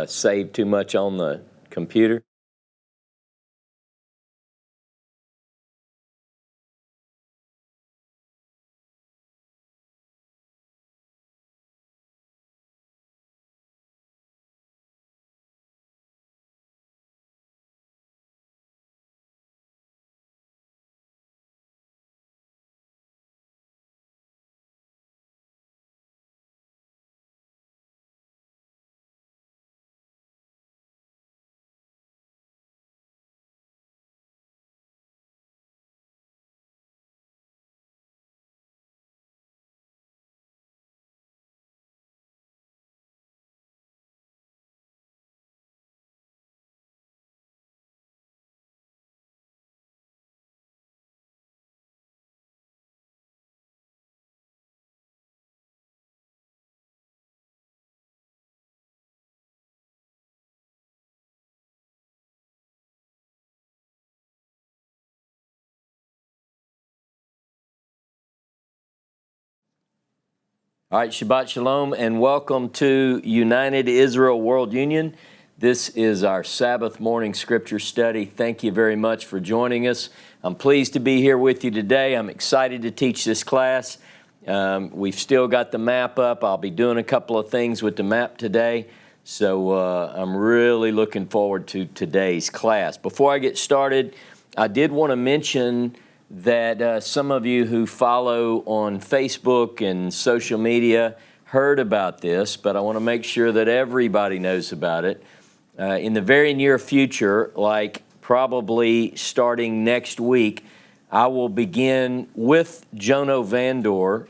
Save too much on the computer. All right, Shabbat Shalom, and welcome to United Israel World Union. This is our Sabbath morning scripture study. Thank you very much for joining us. I'm pleased to be here with you today. I'm excited to teach this class. We've still got the map up. I'll be doing a couple of things with the map today, so I'm really looking forward to today's class. Before I get started, I did want to mention that some of you who follow on Facebook and social media heard about this, but I want to make sure that everybody knows about it. In the very near future, like probably starting next week, I will begin with Jono Vandor,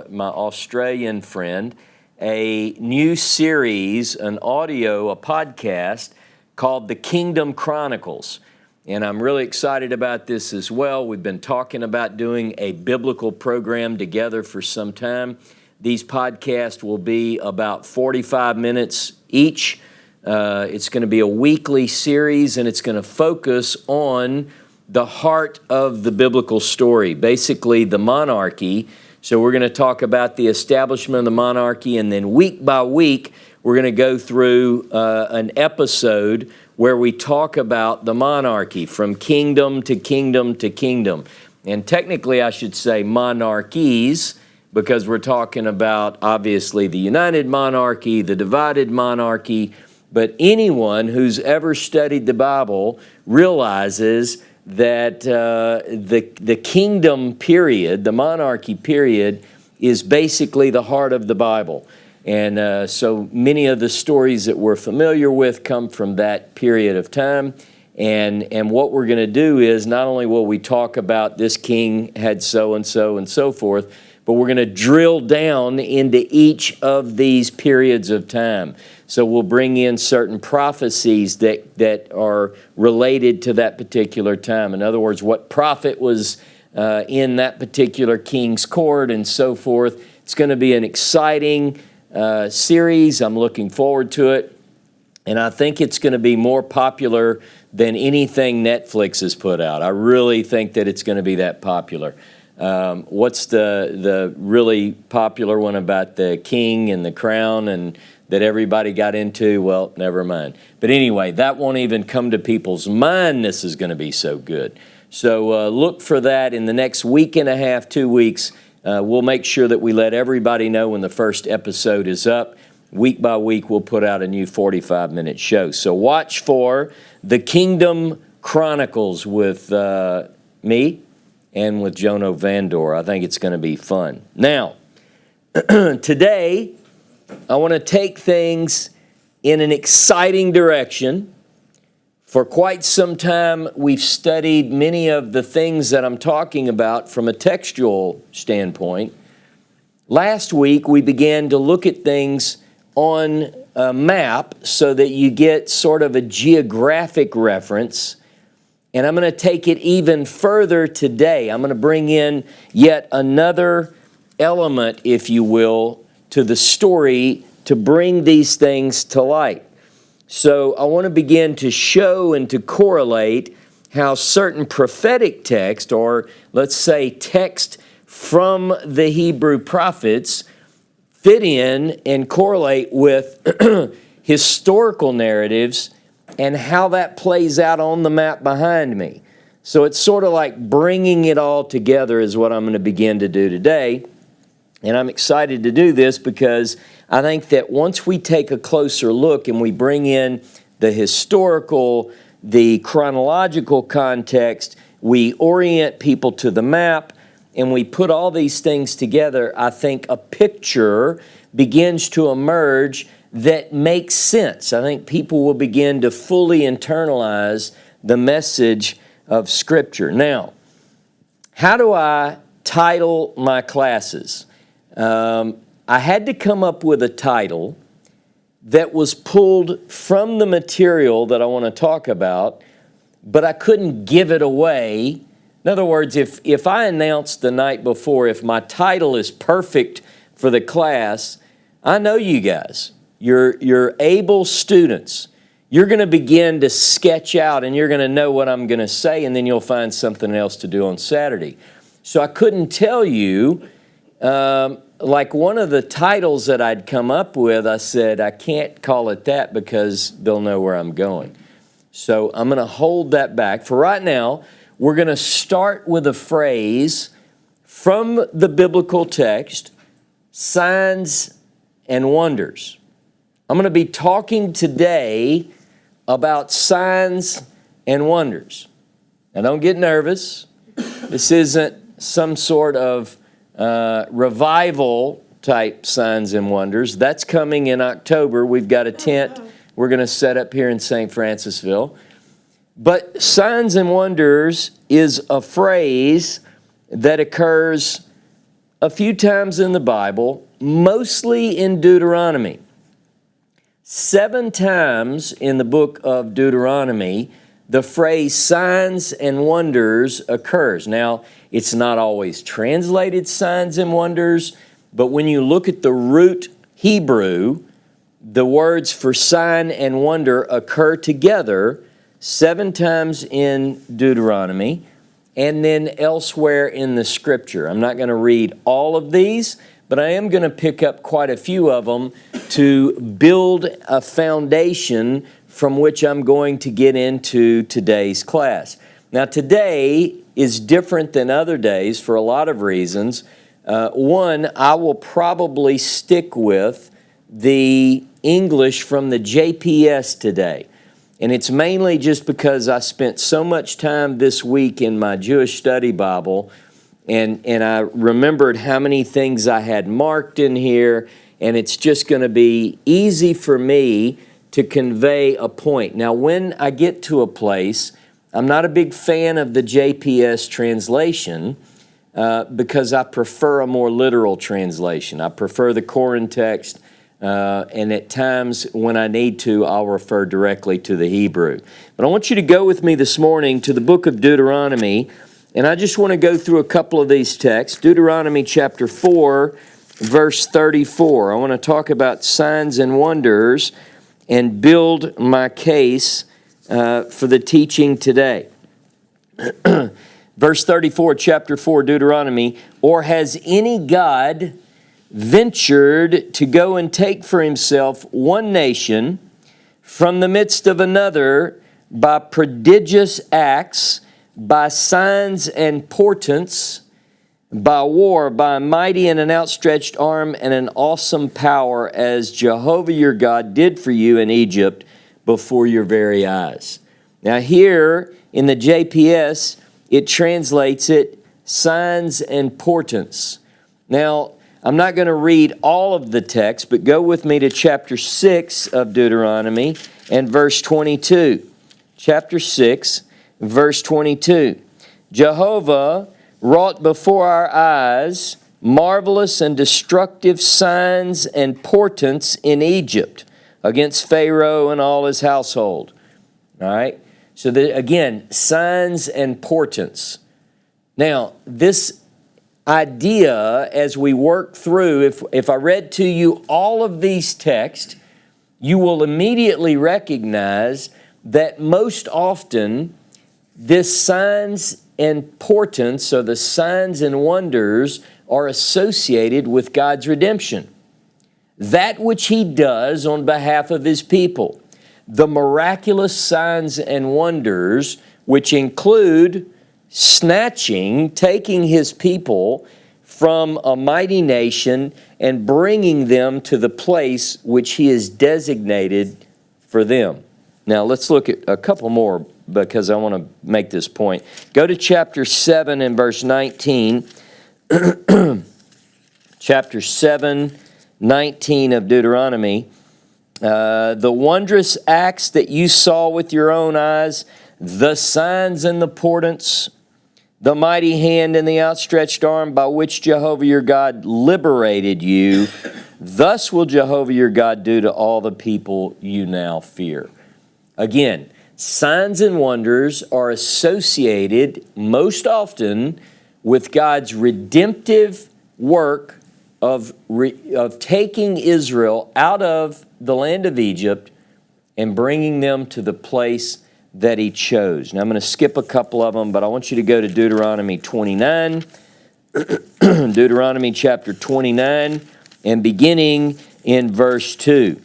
my Australian friend, a new series, a podcast called The Kingdom Chronicles. And I'm really excited about this as well. We've been talking about doing a biblical program together for some time. These podcasts will be about 45 minutes each. It's going to be a weekly series, and it's going to focus on the heart of the biblical story, basically the monarchy. So we're going to talk about the establishment of the monarchy, and then week by week, we're going to go through an episode where we talk about the monarchy from kingdom to kingdom to kingdom. And technically, I should say monarchies, because we're talking about, obviously, the united monarchy, the divided monarchy. But anyone who's ever studied the Bible realizes that the kingdom period, the monarchy period, is basically the heart of the Bible. And so many of the stories that we're familiar with come from that period of time. And what we're going to do is not only will we talk about this king had so-and-so and so forth, but we're going to drill down into each of these periods of time. So we'll bring in certain prophecies that are related to that particular time. In other words, what prophet was in that particular king's court and so forth. It's going to be an exciting series. I'm looking forward to it, and I think it's going to be more popular than anything Netflix has put out. I really think that it's going to be that popular. What's the really popular one about the king and the crown and that everybody got into? Well, never mind. But anyway, that won't even come to people's mind. This is going to be so good. So look for that in the next week and a half, 2 weeks. We'll make sure that we let everybody know when the first episode is up. Week by week, we'll put out a new 45-minute show. So watch for The Kingdom Chronicles with me and with Jono Vandor. I think it's going to be fun. Now, today, I want to take things in an exciting direction. For quite some time, we've studied many of the things that I'm talking about from a textual standpoint. Last week, we began to look at things on a map so that you get sort of a geographic reference. And I'm going to take it even further today. I'm going to bring in yet another element, if you will, to the story to bring these things to light. So I want to begin to show and to correlate how certain prophetic text, or let's say text from the Hebrew prophets, fit in and correlate with historical narratives and how that plays out on the map behind me. So it's sort of like bringing it all together is what I'm going to begin to do today. And I'm excited to do this because I think that once we take a closer look and we bring in the historical, the chronological context, we orient people to the map, and we put all these things together, I think a picture begins to emerge that makes sense. I think people will begin to fully internalize the message of Scripture. Now, how do I title my classes? I had to come up with a title that was pulled from the material that I want to talk about, but I couldn't give it away. In other words, if I announced the night before, if my title is perfect for the class, I know you guys, you're able students. You're going to begin to sketch out and you're going to know what I'm going to say, and then you'll find something else to do on Saturday. So I couldn't tell you, like one of the titles that I'd come up with, I said, I can't call it that because they'll know where I'm going. So I'm going to hold that back. For right now, we're going to start with a phrase from the biblical text, signs and wonders. I'm going to be talking today about signs and wonders. Now don't get nervous. This isn't some sort of revival type signs and wonders. That's coming in October. We've got a tent we're going to set up here in St. Francisville. But signs and wonders is a phrase that occurs a few times in the Bible, mostly in Deuteronomy. 7 times in the book of Deuteronomy, the phrase signs and wonders occurs. Now, it's not always translated signs and wonders, but when you look at the root Hebrew, the words for sign and wonder occur together 7 times in Deuteronomy and then elsewhere in the Scripture. I'm not going to read all of these, but I am going to pick up quite a few of them to build a foundation from which I'm going to get into today's class. Now, today is different than other days for a lot of reasons. One, I will probably stick with the English from the JPS today. And it's mainly just because I spent so much time this week in my Jewish study Bible, and I remembered how many things I had marked in here, and it's just going to be easy for me to convey a point. Now, when I get to a place, I'm not a big fan of the JPS translation because I prefer a more literal translation. I prefer the Koran text, and at times when I need to, I'll refer directly to the Hebrew. But I want you to go with me this morning to the book of Deuteronomy, and I just want to go through a couple of these texts. Deuteronomy chapter 4, verse 34. I want to talk about signs and wonders and build my case for the teaching today. Verse 34, chapter 4, Deuteronomy, or has any God ventured to go and take for himself one nation from the midst of another by prodigious acts, by signs and portents, by war, by a mighty and an outstretched arm and an awesome power, as Jehovah your God did for you in Egypt before your very eyes. Now here in the JPS, it translates it signs and portents. Now, I'm not going to read all of the text, but go with me to chapter 6 of Deuteronomy and verse 22. Chapter 6, verse 22. Jehovah wrought before our eyes marvelous and destructive signs and portents in Egypt against Pharaoh and all his household. All right? So again, signs and portents. Now, this idea as we work through, if I read to you all of these texts, you will immediately recognize that most often this signs and portents, or the signs and wonders, are associated with God's redemption. that which he does on behalf of his people. The miraculous signs and wonders, which include snatching, taking his people from a mighty nation and bringing them to the place which he has designated for them. Now let's look at a couple more because I want to make this point. Go to chapter 7 and verse 19. Chapter 7, 19 of Deuteronomy. The wondrous acts that you saw with your own eyes, the signs and the portents, the mighty hand and the outstretched arm by which Jehovah your God liberated you, thus will Jehovah your God do to all the people you now fear. Again, signs and wonders are associated most often with God's redemptive work of taking Israel out of the land of Egypt and bringing them to the place that he chose. Now I'm going to skip a couple of them, but I want you to go to Deuteronomy 29, Deuteronomy chapter 29, and beginning in verse 2.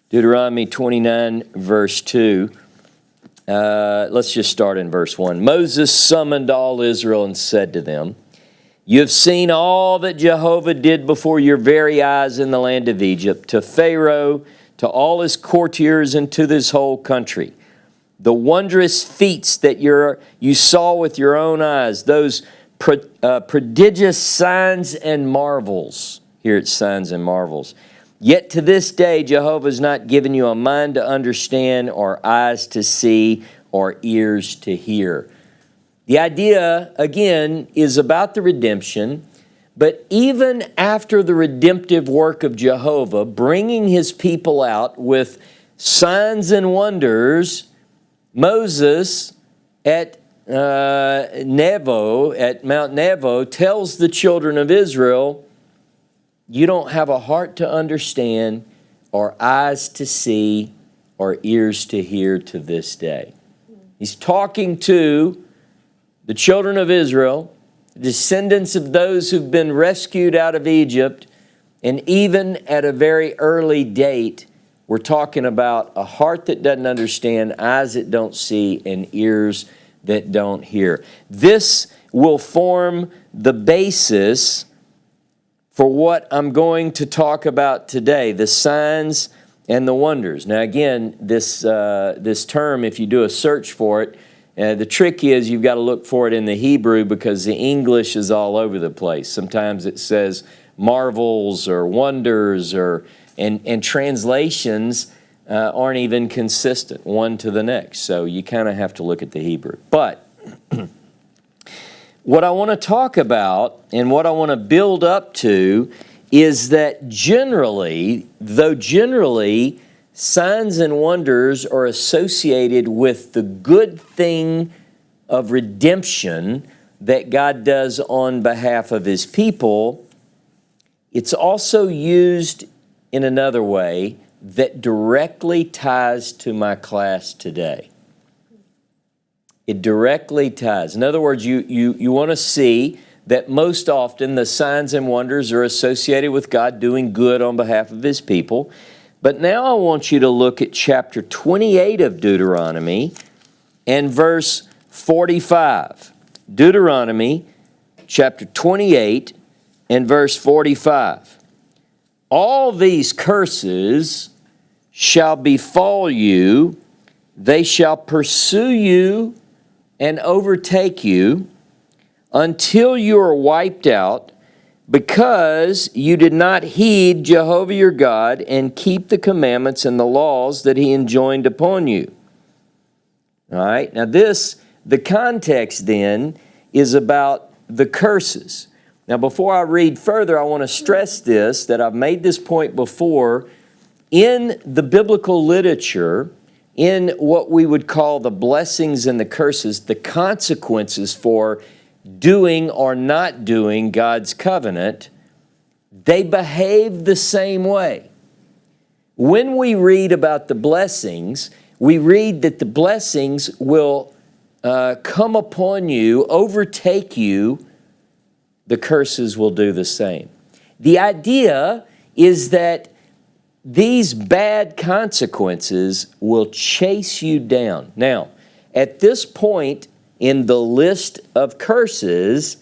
Deuteronomy 29, verse 2. Let's just start in verse 1. Moses summoned all Israel and said to them, you have seen all that Jehovah did before your very eyes in the land of Egypt, to Pharaoh, to all his courtiers, and to this whole country. The wondrous feats that you saw with your own eyes, those prodigious signs and marvels. Here it's signs and marvels. Yet to this day Jehovah has not given you a mind to understand, or eyes to see, or ears to hear. The idea, again, is about the redemption, but even after the redemptive work of Jehovah, bringing his people out with signs and wonders, Moses at Mount Nebo, tells the children of Israel, you don't have a heart to understand, or eyes to see, or ears to hear to this day. He's talking to the children of Israel, descendants of those who've been rescued out of Egypt, and even at a very early date, we're talking about a heart that doesn't understand, eyes that don't see, and ears that don't hear. This will form the basis for what I'm going to talk about today, the signs and the wonders. Now again, this term, if you do a search for it, the trick is you've got to look for it in the Hebrew because the English is all over the place. Sometimes it says marvels or wonders, and translations aren't even consistent one to the next. So you kind of have to look at the Hebrew. But what I want to talk about and what I want to build up to is that generally, signs and wonders are associated with the good thing of redemption that God does on behalf of his people. It's also used in another way that directly ties to my class today. It directly ties. In other words, you want to see that most often the signs and wonders are associated with God doing good on behalf of his people. But now I want you to look at chapter 28 of Deuteronomy and verse 45. Deuteronomy chapter 28 and verse 45. All these curses shall befall you, they shall pursue you and overtake you until you are wiped out, because you did not heed Jehovah your God and keep the commandments and the laws that he enjoined upon you. All right, now the context then is about the curses. Now before I read further, I want to stress this, that I've made this point before. In the biblical literature, in what we would call the blessings and the curses, the consequences for doing or not doing God's covenant, they behave the same way. When we read about the blessings, we read that the blessings will come upon you, overtake you. The curses will do the same. The idea is that these bad consequences will chase you down. Now, at this point in the list of curses,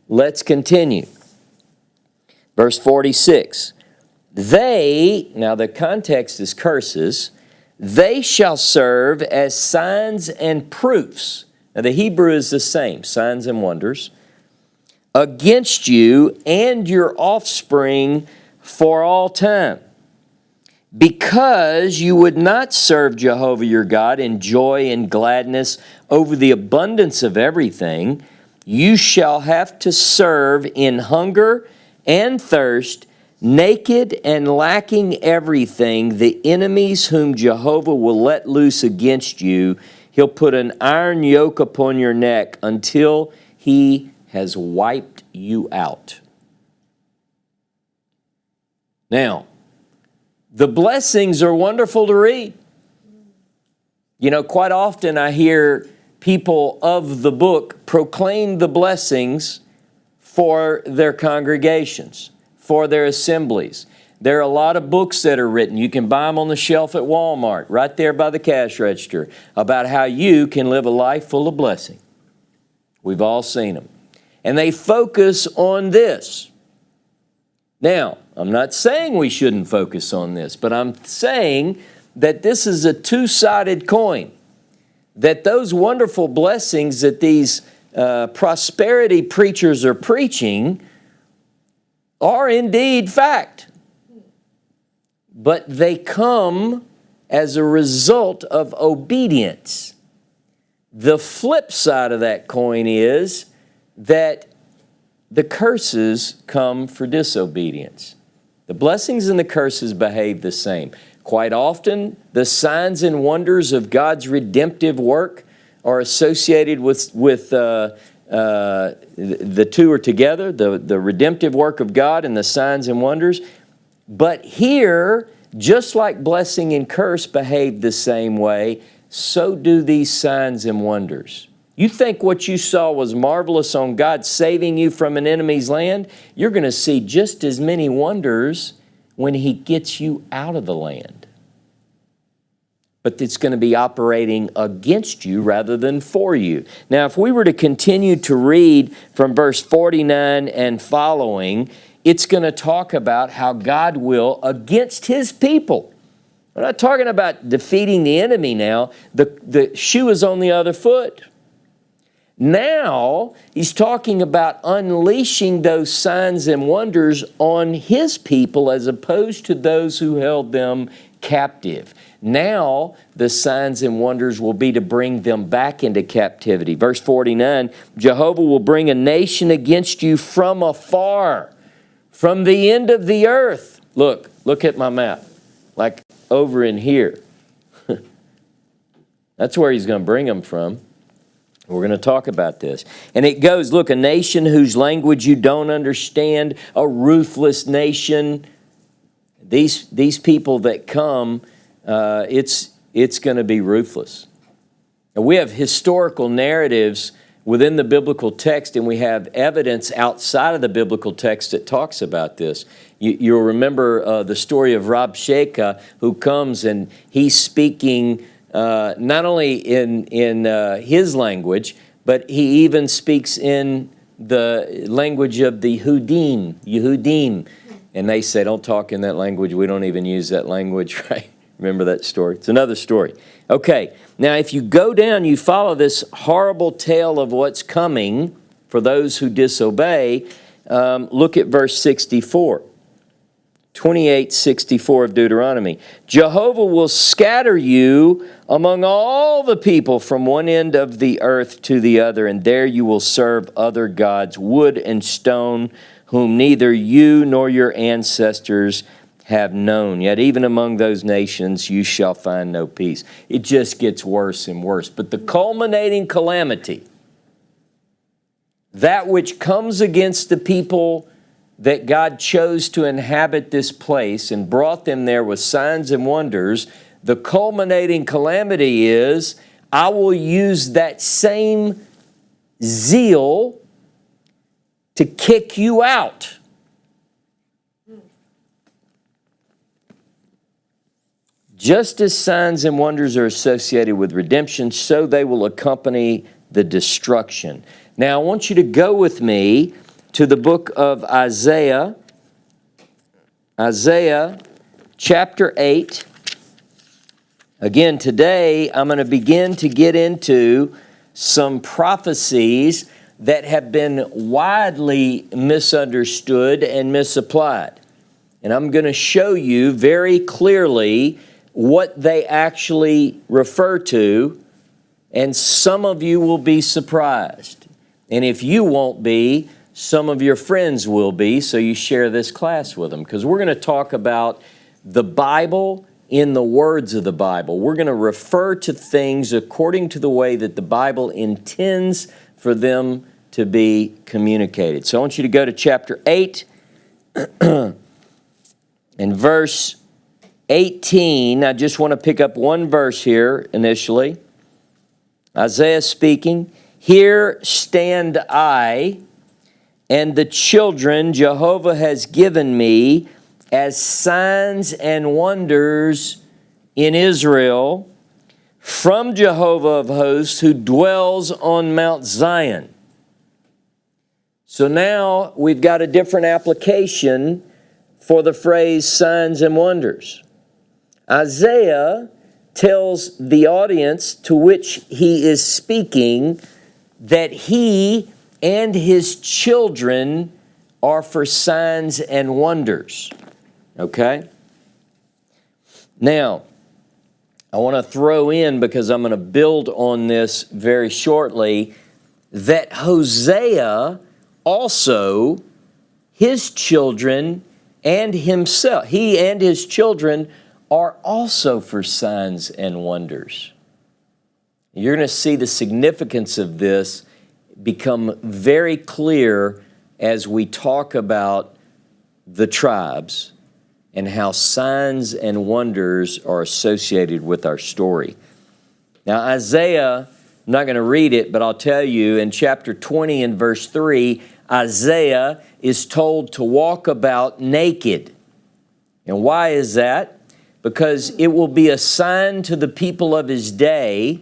let's continue. Verse 46. Now the context is curses. They shall serve as signs and proofs. Now the Hebrew is the same, signs and wonders, against you and your offspring for all time. Because you would not serve Jehovah your God in joy and gladness over the abundance of everything, you shall have to serve in hunger and thirst, naked and lacking everything, the enemies whom Jehovah will let loose against you. He'll put an iron yoke upon your neck until he has wiped you out. Now, the blessings are wonderful to read. You know, quite often I hear people of the book proclaim the blessings for their congregations, for their assemblies. There are a lot of books that are written. You can buy them on the shelf at Walmart, right there by the cash register, about how you can live a life full of blessing. We've all seen them. And they focus on this. Now, I'm not saying we shouldn't focus on this, but I'm saying that this is a two-sided coin. That those wonderful blessings that these prosperity preachers are preaching are indeed fact. But they come as a result of obedience. The flip side of that coin is that the curses come for disobedience. The blessings and the curses behave the same. Quite often, the signs and wonders of God's redemptive work are associated with the two are together, the redemptive work of God and the signs and wonders. But here, just like blessing and curse behave the same way, so do these signs and wonders. You think what you saw was marvelous on God saving you from an enemy's land? You're going to see just as many wonders when He gets you out of the land. But it's going to be operating against you rather than for you. Now, if we were to continue to read from verse 49 and following, it's going to talk about how God will against His people. We're not talking about defeating the enemy now. The shoe is on the other foot. Now, He's talking about unleashing those signs and wonders on His people as opposed to those who held them captive. Now, the signs and wonders will be to bring them back into captivity. Verse 49, Jehovah will bring a nation against you from afar, from the end of the earth. Look at my map, like over in here. That's where He's going to bring them from. We're going to talk about this. And it goes, look, a nation whose language you don't understand, a ruthless nation. These people that come, it's going to be ruthless. And we have historical narratives within the biblical text, and we have evidence outside of the biblical text that talks about this. You'll remember the story of Rabshakeh, who comes and he's speaking not only in his language, but he even speaks in the language of the Yehudim. And they say, don't talk in that language. We don't even use that language, right? Remember that story? It's another story. Okay, now if you go down, you follow this horrible tale of what's coming for those who disobey. Look at verse 64. 28:64 of Deuteronomy. Jehovah will scatter you among all the people from one end of the earth to the other, and there you will serve other gods, wood and stone, whom neither you nor your ancestors have known. Yet even among those nations you shall find no peace. It just gets worse and worse. But the culminating calamity, that which comes against the people that God chose to inhabit this place and brought them there with signs and wonders, the culminating calamity is, I will use that same zeal to kick you out. Just as signs and wonders are associated with redemption, so they will accompany the destruction. Now, I want you to go with me to the book of Isaiah, Isaiah chapter 8. Again, today I'm going to begin to get into some prophecies that have been widely misunderstood and misapplied. And I'm going to show you very clearly what they actually refer to, and some of you will be surprised. And if you won't be, some of your friends will be, so you share this class with them. Because we're going to talk about the Bible in the words of the Bible. We're going to refer to things according to the way that the Bible intends for them to be communicated. So I want you to go to chapter 8 and verse 18. I just want to pick up one verse here initially. Isaiah speaking, "Here stand I, and the children Jehovah has given me as signs and wonders in Israel from Jehovah of hosts who dwells on Mount Zion." So now we've got a different application for the phrase signs and wonders. Isaiah tells the audience to which he is speaking that he and his children are for signs and wonders. Okay? Now, I want to throw in, because I'm going to build on this very shortly, that Hosea also, his children and himself, he and his children are also for signs and wonders. You're going to see the significance of this become very clear as we talk about the tribes and how signs and wonders are associated with our story. Now, Isaiah, I'm not going to read it, but I'll tell you, in chapter 20 and verse 3, Isaiah is told to walk about naked. And why is that? Because it will be a sign to the people of his day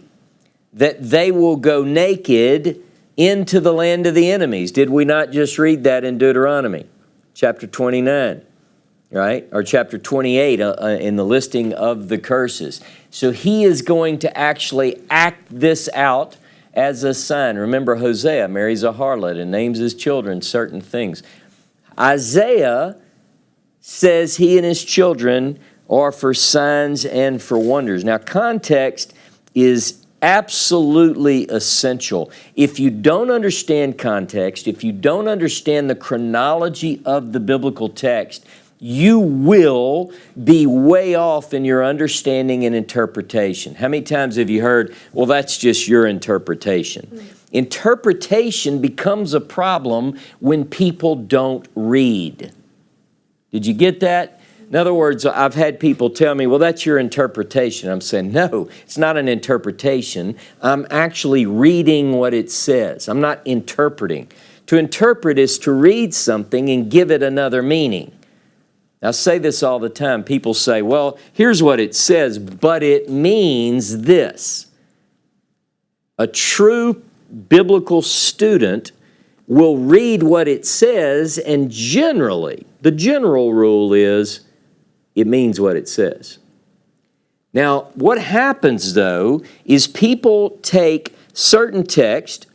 that they will go naked into the land of the enemies. Did we not just read that in Deuteronomy chapter 29, right? Or chapter 28 in the listing of the curses. So he is going to actually act this out as a sign. Remember, Hosea marries a harlot and names his children certain things. Isaiah says he and his children are for signs and for wonders. Now, context is absolutely essential. If you don't understand context, if you don't understand the chronology of the biblical text, you will be way off in your understanding and interpretation. How many times have you heard, well, that's just your interpretation? Interpretation becomes a problem when people don't read. Did you get that? In other words, I've had people tell me, well, that's your interpretation. I'm saying, no, it's not an interpretation. I'm actually reading what it says. I'm not interpreting. To interpret is to read something and give it another meaning. I say this all the time. People say, well, here's what it says, but it means this. A true biblical student will read what it says, and generally, the general rule is, it means what it says. Now, what happens, though, is people take certain text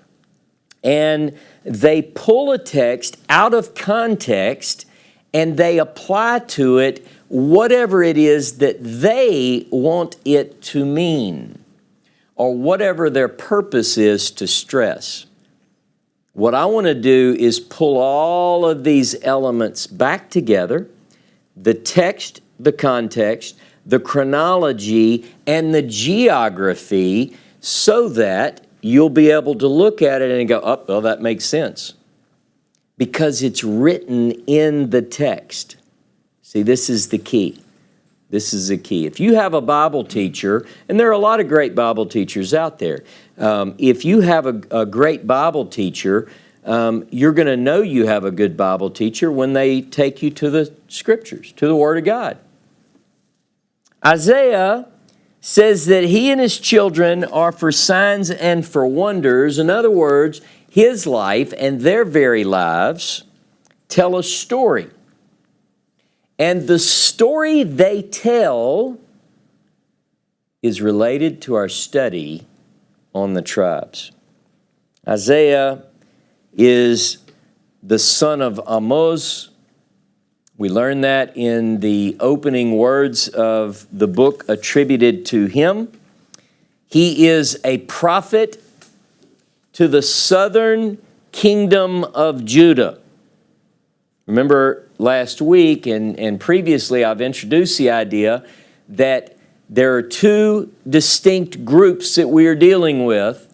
and they pull a text out of context and they apply to it whatever it is that they want it to mean, or whatever their purpose is to stress. What I want to do is pull all of these elements back together, the text, the context, the chronology, and the geography, so that you'll be able to look at it and go, oh, well, that makes sense. Because it's written in the text. See, this is the key. This is the key. If you have a Bible teacher, and there are a lot of great Bible teachers out there, if you have a great Bible teacher, you're going to know you have a good Bible teacher when they take you to the Scriptures, to the Word of God. Isaiah says that he and his children are for signs and for wonders. In other words, his life and their very lives tell a story. And the story they tell is related to our study on the tribes. Isaiah is the son of Amoz. We learn that in the opening words of the book attributed to him. He is a prophet to the southern kingdom of Judah. Remember last week and previously I've introduced the idea that there are two distinct groups that we are dealing with,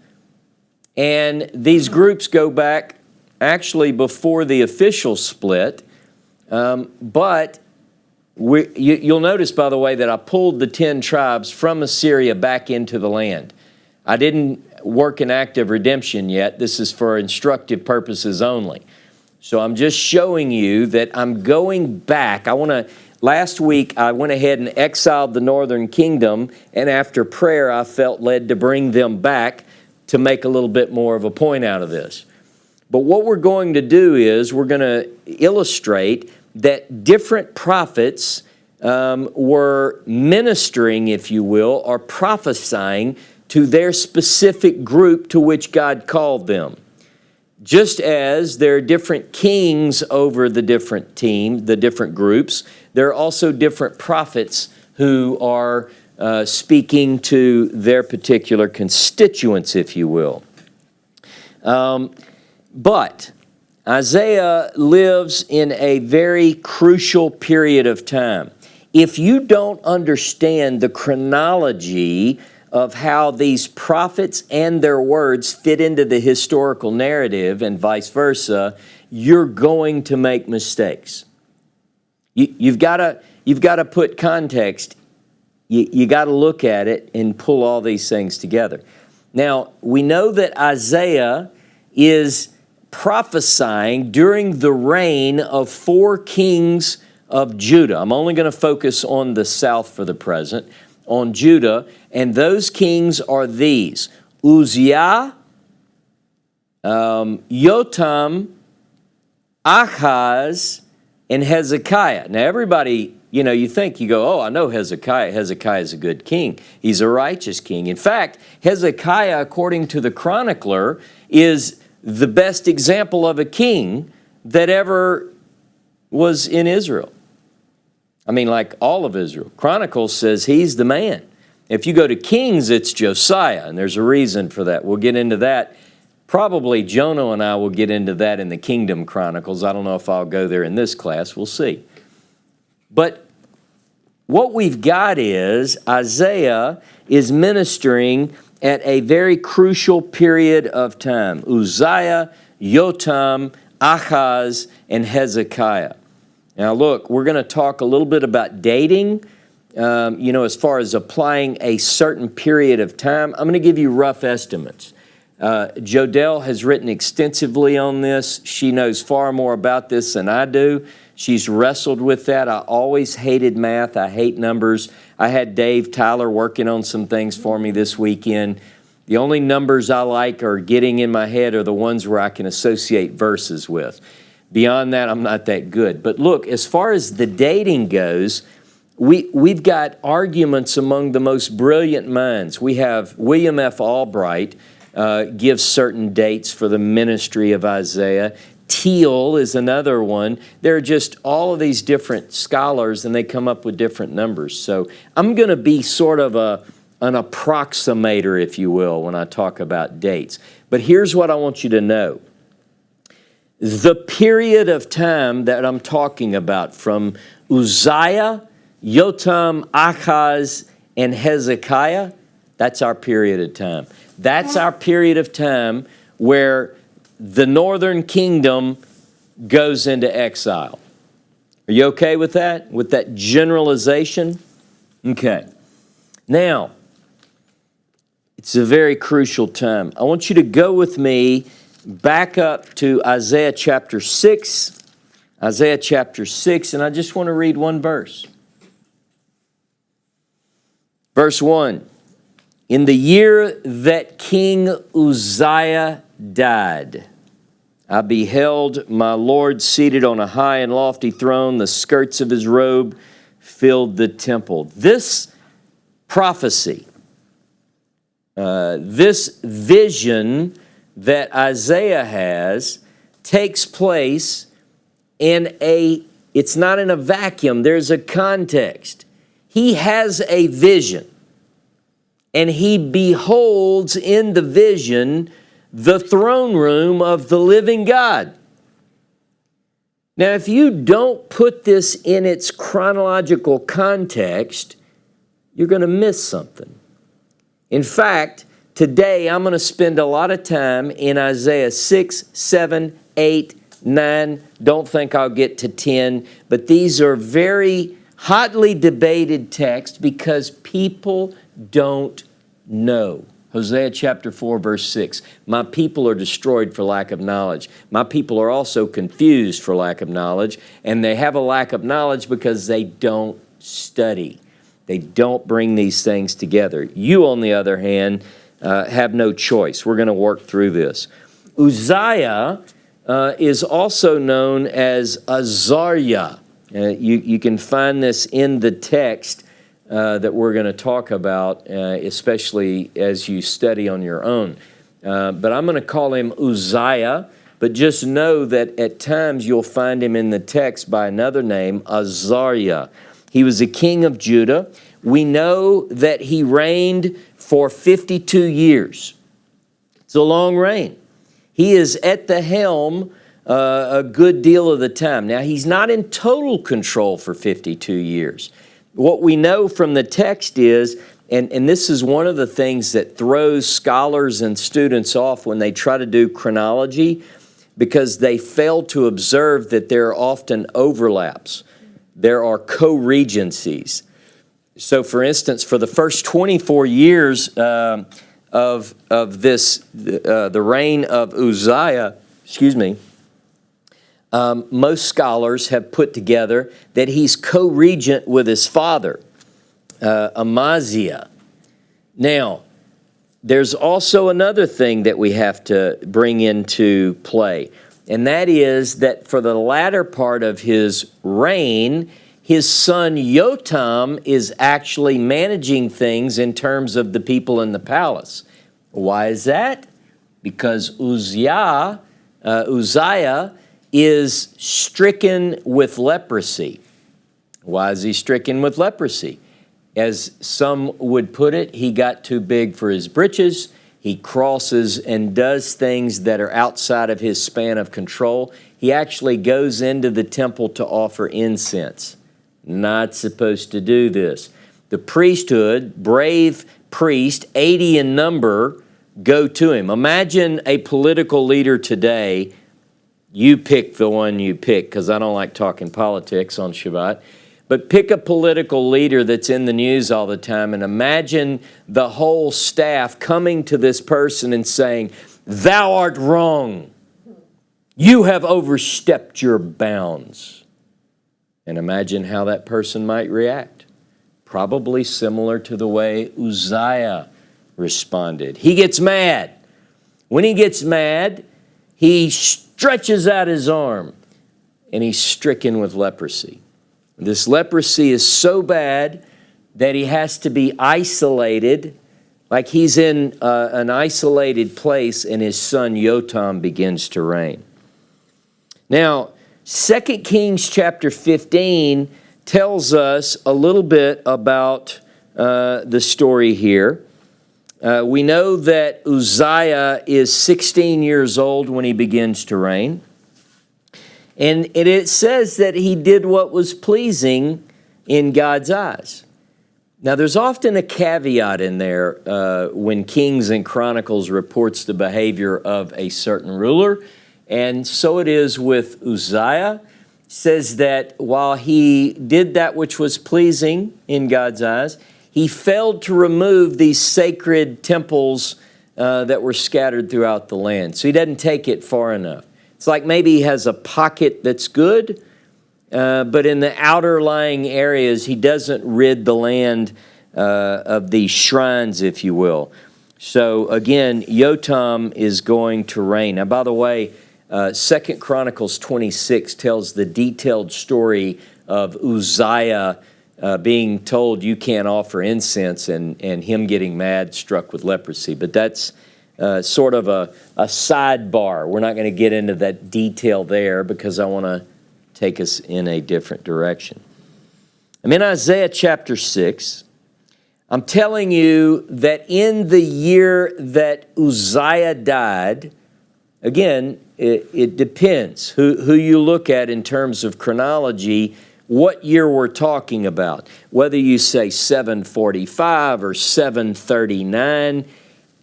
and these groups go back actually before the official split. But you'll notice, by the way, that I pulled the 10 tribes from Assyria back into the land. I didn't work an act of redemption yet. This is for instructive purposes only. So I'm just showing you that I'm going back. Last week, I went ahead and exiled the northern kingdom, and after prayer, I felt led to bring them back to make a little bit more of a point out of this. But what we're going to do is we're going to illustrate that different prophets were ministering, if you will, or prophesying to their specific group to which God called them. Just as there are different kings over the different groups, there are also different prophets who are speaking to their particular constituents, if you will. But Isaiah lives in a very crucial period of time. If you don't understand the chronology of how these prophets and their words fit into the historical narrative and vice versa, you're going to make mistakes. You've got to put context. You got to look at it and pull all these things together. Now, we know that Isaiah is prophesying during the reign of 4 kings of Judah. I'm only going to focus on the south for the present, on Judah, and those kings are these: Uzziah, Jotham, Ahaz, and Hezekiah. Now everybody, you go, oh, I know Hezekiah. Hezekiah is a good king. He's a righteous king. In fact, Hezekiah, according to the chronicler, is the best example of a king that ever was in Israel. I mean, like all of Israel. Chronicles says he's the man. If you go to Kings, it's Josiah, and there's a reason for that. We'll get into that. Probably Jonah and I will get into that in the Kingdom Chronicles. I don't know if I'll go there in this class. We'll see. But what we've got is Isaiah is ministering at a very crucial period of time. Uzziah, Jotham, Ahaz, and Hezekiah. Now look, we're going to talk a little bit about dating, as far as applying a certain period of time. I'm going to give you rough estimates. Jodelle has written extensively on this. She knows far more about this than I do. She's wrestled with that. I always hated math. I hate numbers. I had Dave Tyler working on some things for me this weekend. The only numbers I like are getting in my head are the ones where I can associate verses with. Beyond that, I'm not that good. But look, as far as the dating goes, we've got arguments among the most brilliant minds. We have William F. Albright gives certain dates for the ministry of Isaiah. Teal is another one. There are just all of these different scholars, and they come up with different numbers. So I'm going to be sort of an approximator, if you will, when I talk about dates. But here's what I want you to know. The period of time that I'm talking about from Uzziah, Jotham, Ahaz, and Hezekiah, that's our period of time. That's our period of time where the northern kingdom goes into exile. Are you okay with that? With that generalization? Okay. Now, it's a very crucial time. I want you to go with me back up to Isaiah chapter 6. Isaiah chapter 6, and I just want to read one verse. Verse 1, in the year that King Uzziah died, I beheld my Lord seated on a high and lofty throne. The skirts of his robe filled the temple. This prophecy, this vision that Isaiah has takes place it's not in a vacuum, there's a context. He has a vision, and he beholds in the vision the throne room of the living God. Now, if you don't put this in its chronological context, you're going to miss something. In fact, today I'm going to spend a lot of time in Isaiah 6, 7, 8, 9. Don't think I'll get to 10, but these are very hotly debated texts because people don't know. Hosea chapter 4, verse 6. My people are destroyed for lack of knowledge. My people are also confused for lack of knowledge, and they have a lack of knowledge because they don't study. They don't bring these things together. You, on the other hand, have no choice. We're going to work through this. Uzziah is also known as Azariah. You can find this in the text that we're going to talk about, especially as you study on your own. But I'm going to call him Uzziah, but just know that at times you'll find him in the text by another name, Azariah. He was a king of Judah. We know that he reigned for 52 years. It's a long reign. He is at the helm a good deal of the time. Now, he's not in total control for 52 years. What we know from the text is, and this is one of the things that throws scholars and students off when they try to do chronology, because they fail to observe that there are often overlaps. There are co-regencies. So, for instance, for the first 24 years of this, the reign of Uzziah, most scholars have put together that he's co-regent with his father, Amaziah. Now, there's also another thing that we have to bring into play, and that is that for the latter part of his reign, his son Yotam is actually managing things in terms of the people in the palace. Why is that? Because Uzziah is stricken with leprosy. Why is he stricken with leprosy? As some would put it, he got too big for his britches. He crosses and does things that are outside of his span of control. He actually goes into the temple to offer incense. Not supposed to do this. The priesthood, brave priest, 80 in number, go to him. Imagine a political leader today. You pick the one you pick, because I don't like talking politics on Shabbat. But pick a political leader that's in the news all the time, and imagine the whole staff coming to this person and saying, "Thou art wrong. You have overstepped your bounds." And imagine how that person might react. Probably similar to the way Uzziah responded. He gets mad. When he gets mad, he stretches out his arm, and he's stricken with leprosy. This leprosy is so bad that he has to be isolated, like he's in an isolated place, and his son Yotam begins to reign. Now, 2 Kings chapter 15 tells us a little bit about the story here. We know that Uzziah is 16 years old when he begins to reign. And it says that he did what was pleasing in God's eyes. Now, there's often a caveat in there when Kings and Chronicles reports the behavior of a certain ruler. And so it is with Uzziah. It says that while he did that which was pleasing in God's eyes, he failed to remove these sacred temples that were scattered throughout the land. So he doesn't take it far enough. It's like maybe he has a pocket that's good, but in the outer lying areas, he doesn't rid the land of these shrines, if you will. So again, Yotam is going to reign. Now, by the way, 2 Chronicles 26 tells the detailed story of Uzziah being told you can't offer incense and him getting mad, struck with leprosy. But that's sort of a sidebar. We're not going to get into that detail there because I want to take us in a different direction. I'm in Isaiah chapter 6. I'm telling you that in the year that Uzziah died, again, it depends who you look at in terms of chronology, what year we're talking about. Whether you say 745 or 739,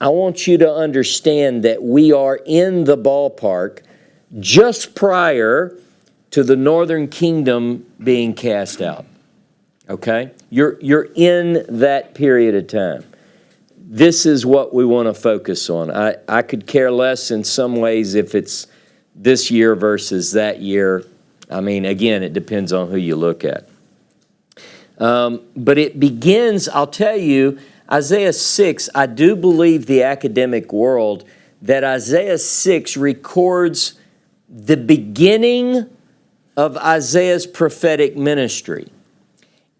I want you to understand that we are in the ballpark just prior to the northern kingdom being cast out. Okay? You're in that period of time. This is what we want to focus on. I could care less in some ways if it's this year versus that year. I mean, again, it depends on who you look at. But it begins, I'll tell you, Isaiah 6, I do believe the academic world that Isaiah 6 records the beginning of Isaiah's prophetic ministry.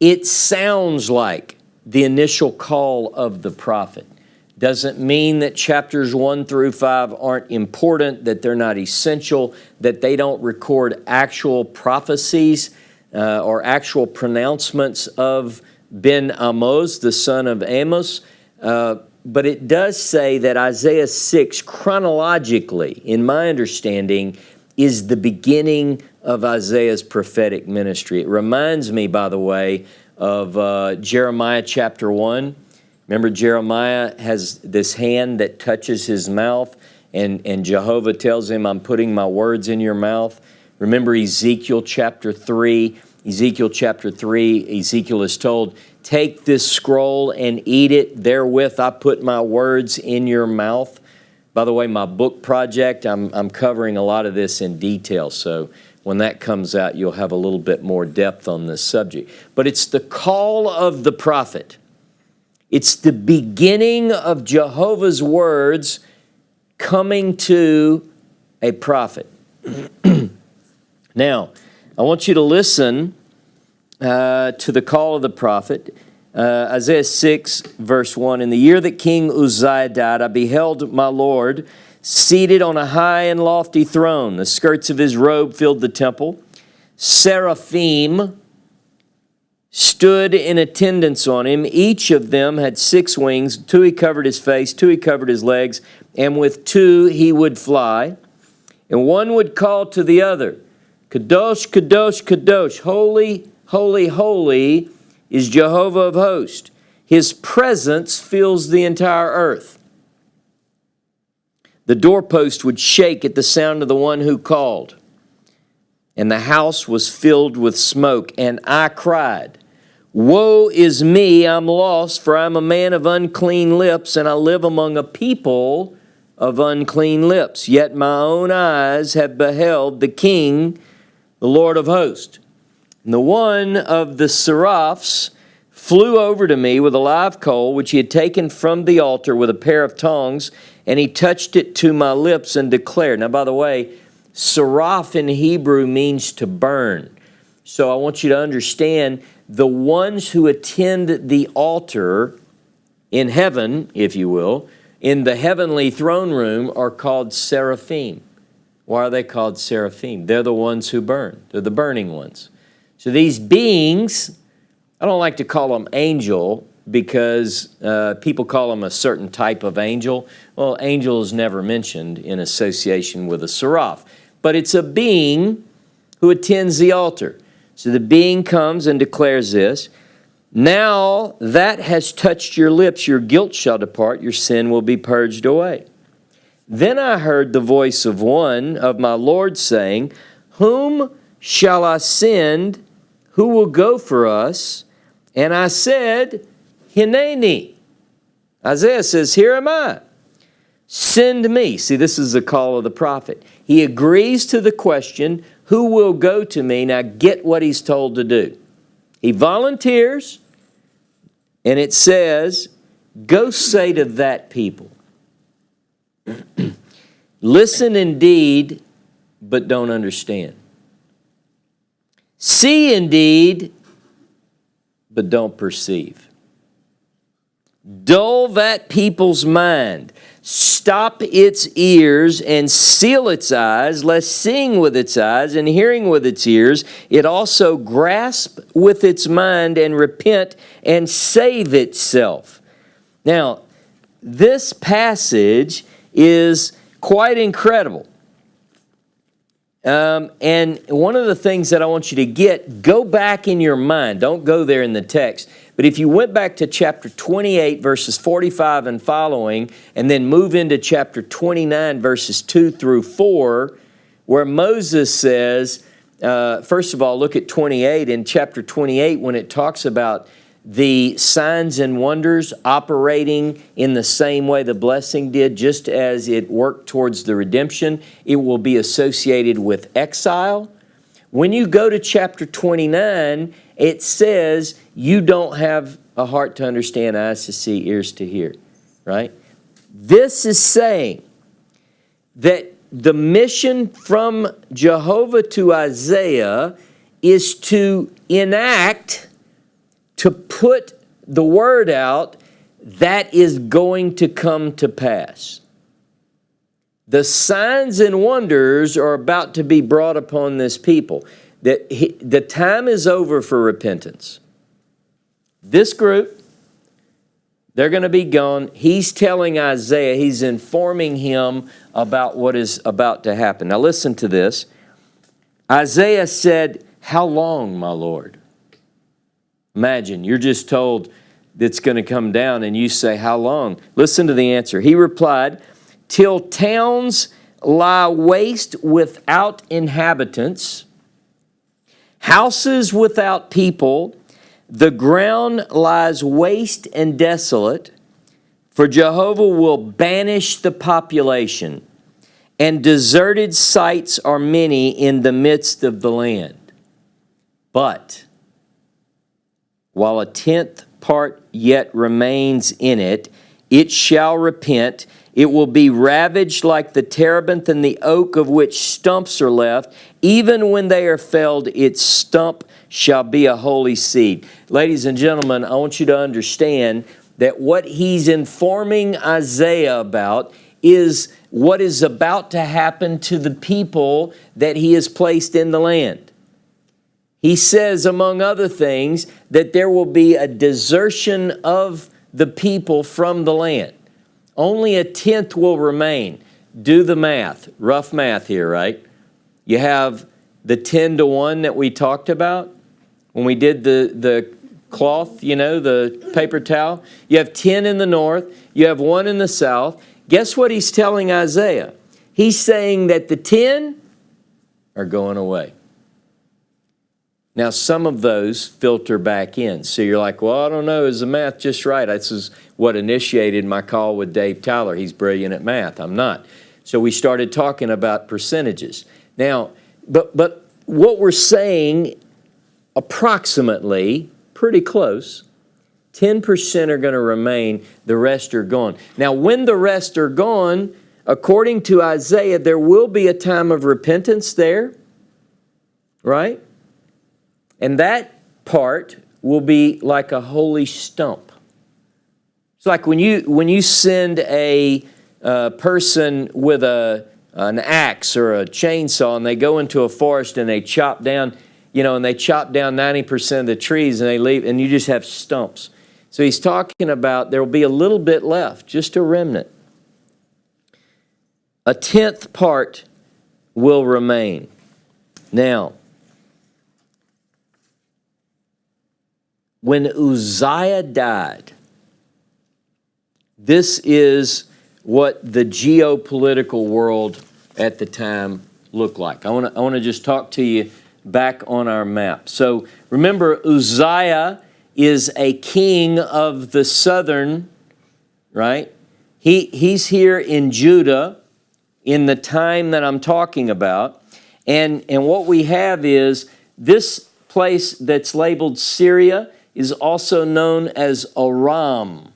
It sounds like the initial call of the prophet. Doesn't mean that chapters 1 through 5 aren't important, that they're not essential, that they don't record actual prophecies or actual pronouncements of Ben Amos, the son of Amos. But it does say that Isaiah 6 chronologically, in my understanding, is the beginning of Isaiah's prophetic ministry. It reminds me, by the way, of Jeremiah chapter 1. Remember, Jeremiah has this hand that touches his mouth, and Jehovah tells him, I'm putting my words in your mouth. Remember Ezekiel chapter 3. Ezekiel chapter 3, Ezekiel is told, take this scroll and eat it. Therewith I put my words in your mouth. By the way, my book project, I'm covering a lot of this in detail, so when that comes out, you'll have a little bit more depth on this subject. But it's the call of the prophet. It's the beginning of Jehovah's words coming to a prophet. Now, I want you to listen to the call of the prophet. Isaiah 6, verse 1, in the year that King Uzziah died, I beheld my Lord seated on a high and lofty throne. The skirts of his robe filled the temple. Seraphim stood in attendance on him. Each of them had 6 wings. 2 he covered his face, 2 he covered his legs, and with 2 he would fly. And one would call to the other, Kadosh, Kadosh, Kadosh, holy, holy, holy is Jehovah of hosts. His presence fills the entire earth. The doorpost would shake at the sound of the one who called. And the house was filled with smoke. And I cried, woe is me, I'm lost, for I'm a man of unclean lips, and I live among a people of unclean lips. Yet my own eyes have beheld the King, the Lord of hosts. And the one of the seraphs flew over to me with a live coal, which he had taken from the altar with a pair of tongs, and he touched it to my lips and declared. Now, by the way, seraph in Hebrew means to burn. So I want you to understand the ones who attend the altar in heaven, if you will, in the heavenly throne room are called seraphim. Why are they called seraphim? They're the ones who burn. They're the burning ones. So these beings, I don't like to call them angel because people call them a certain type of angel. Well, angel is never mentioned in association with a seraph. But it's a being who attends the altar. So the being comes and declares this, now that has touched your lips, your guilt shall depart, your sin will be purged away. Then I heard the voice of one of my Lord saying, whom shall I send? Who will go for us? And I said, Hineni. Isaiah says, here am I. Send me. See, this is the call of the prophet. He agrees to the question, who will go to me? Now get what he's told to do. He volunteers. And it says, go say to that people, listen indeed, but don't understand. See indeed, but don't perceive. Dull that people's mind. Stop its ears and seal its eyes, lest seeing with its eyes and hearing with its ears, it also grasp with its mind and repent and save itself. Now, this passage is quite incredible. And one of the things that I want you to get, go back in your mind. Don't go there in the text. But if you went back to chapter 28, verses 45 and following, and then move into chapter 29, verses 2 through 4, where Moses says, first of all, look at 28. In chapter 28, when it talks about the signs and wonders operating in the same way the blessing did, just as it worked towards the redemption, it will be associated with exile. When you go to chapter 29, it says you don't have a heart to understand, eyes to see, ears to hear, right? This is saying that the mission from Jehovah to Isaiah is to enact, to put the word out that is going to come to pass. The signs and wonders are about to be brought upon this people. The time is over for repentance. This group, they're going to be gone. He's telling Isaiah, he's informing him about what is about to happen. Now listen to this. Isaiah said, "How long, my Lord?" Imagine, you're just told it's going to come down and you say, "How long?" Listen to the answer. He replied, "Till towns lie waste without inhabitants, houses without people, the ground lies waste and desolate, for Jehovah will banish the population, and deserted sites are many in the midst of the land. But while a tenth part yet remains in it, it shall repent. It will be ravaged like the terebinth and the oak of which stumps are left. Even when they are felled, its stump shall be a holy seed." Ladies and gentlemen, I want you to understand that what he's informing Isaiah about is what is about to happen to the people that he has placed in the land. He says, among other things, that there will be a desertion of the people from the land. Only a tenth will remain. Do the math. Rough math here, right? You have the 10-to-1 that we talked about when we did the cloth, the paper towel. You have 10 in the north. You have 1 in the south. Guess what he's telling Isaiah? He's saying that the 10 are going away. Now, some of those filter back in. So you're like, well, I don't know, is the math just right? This is what initiated my call with Dave Tyler. He's brilliant at math. I'm not. So we started talking about percentages. Now, but what we're saying, approximately, pretty close, 10% are going to remain, the rest are gone. Now, when the rest are gone, according to Isaiah, there will be a time of repentance there, right? And that part will be like a holy stump. It's like when you send a person with an axe or a chainsaw and they go into a forest and they chop down, and they chop down 90% of the trees and they leave, and you just have stumps. So he's talking about there will be a little bit left, just a remnant. A tenth part will remain. Now, when Uzziah died, this is what the geopolitical world at the time looked like. I want to just talk to you back on our map. So remember, Uzziah is a king of the southern, right? He's here in Judah in the time that I'm talking about. And what we have is this place that's labeled Syria is also known as Aram.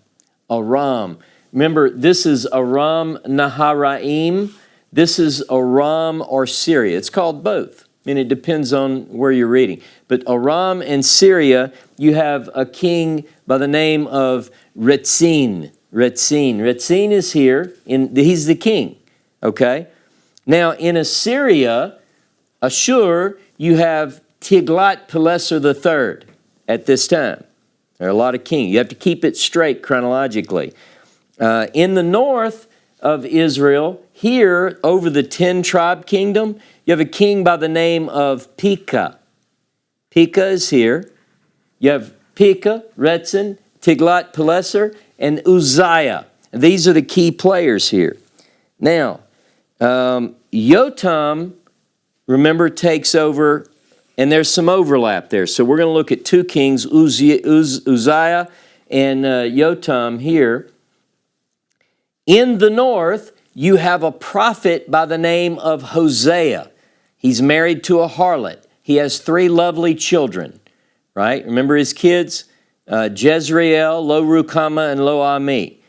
Aram. Remember, this is Aram Naharaim. This is Aram or Syria. It's called both. I mean, it depends on where you're reading. But Aram and Syria, you have a king by the name of Retzin. Retzin is here. He's the king. Okay? Now, in Assyria, Ashur, you have Tiglath-Pileser III at this time. There are a lot of kings. You have to keep it straight chronologically. In the north of Israel, here over the 10-tribe kingdom, you have a king by the name of Pekah. Pekah is here. You have Pekah, Retzin, Tiglath-Pileser, and Uzziah. These are the key players here. Now, Yotam, remember, takes over, and there's some overlap there. So we're going to look at two kings, Uzziah and Yotam here. In the north, you have a prophet by the name of Hosea. He's married to a harlot. He has 3 lovely children, right? Remember his kids? Jezreel, Lo-Ruhamah, and Lo-Ami.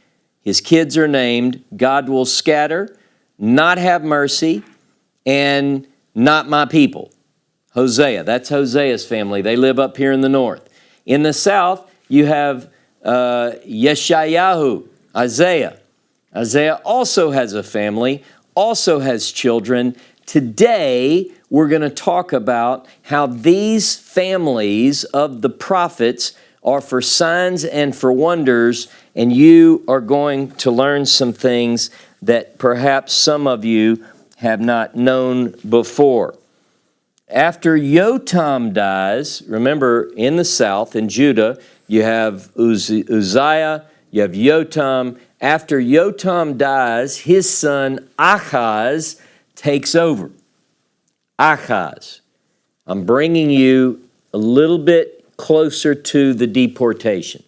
His kids are named God Will Scatter, Not Have Mercy, and Not My People. Hosea, that's Hosea's family. They live up here in the north. In the south, you have Yeshayahu, Isaiah. Isaiah also has a family, also has children. Today, we're going to talk about how these families of the prophets are for signs and for wonders, and you are going to learn some things that perhaps some of you have not known before. After Yotam dies, remember in the south, in Judah, you have Uzziah, you have Yotam. After Yotam dies, his son Ahaz takes over. Ahaz. I'm bringing you a little bit closer to the deportation.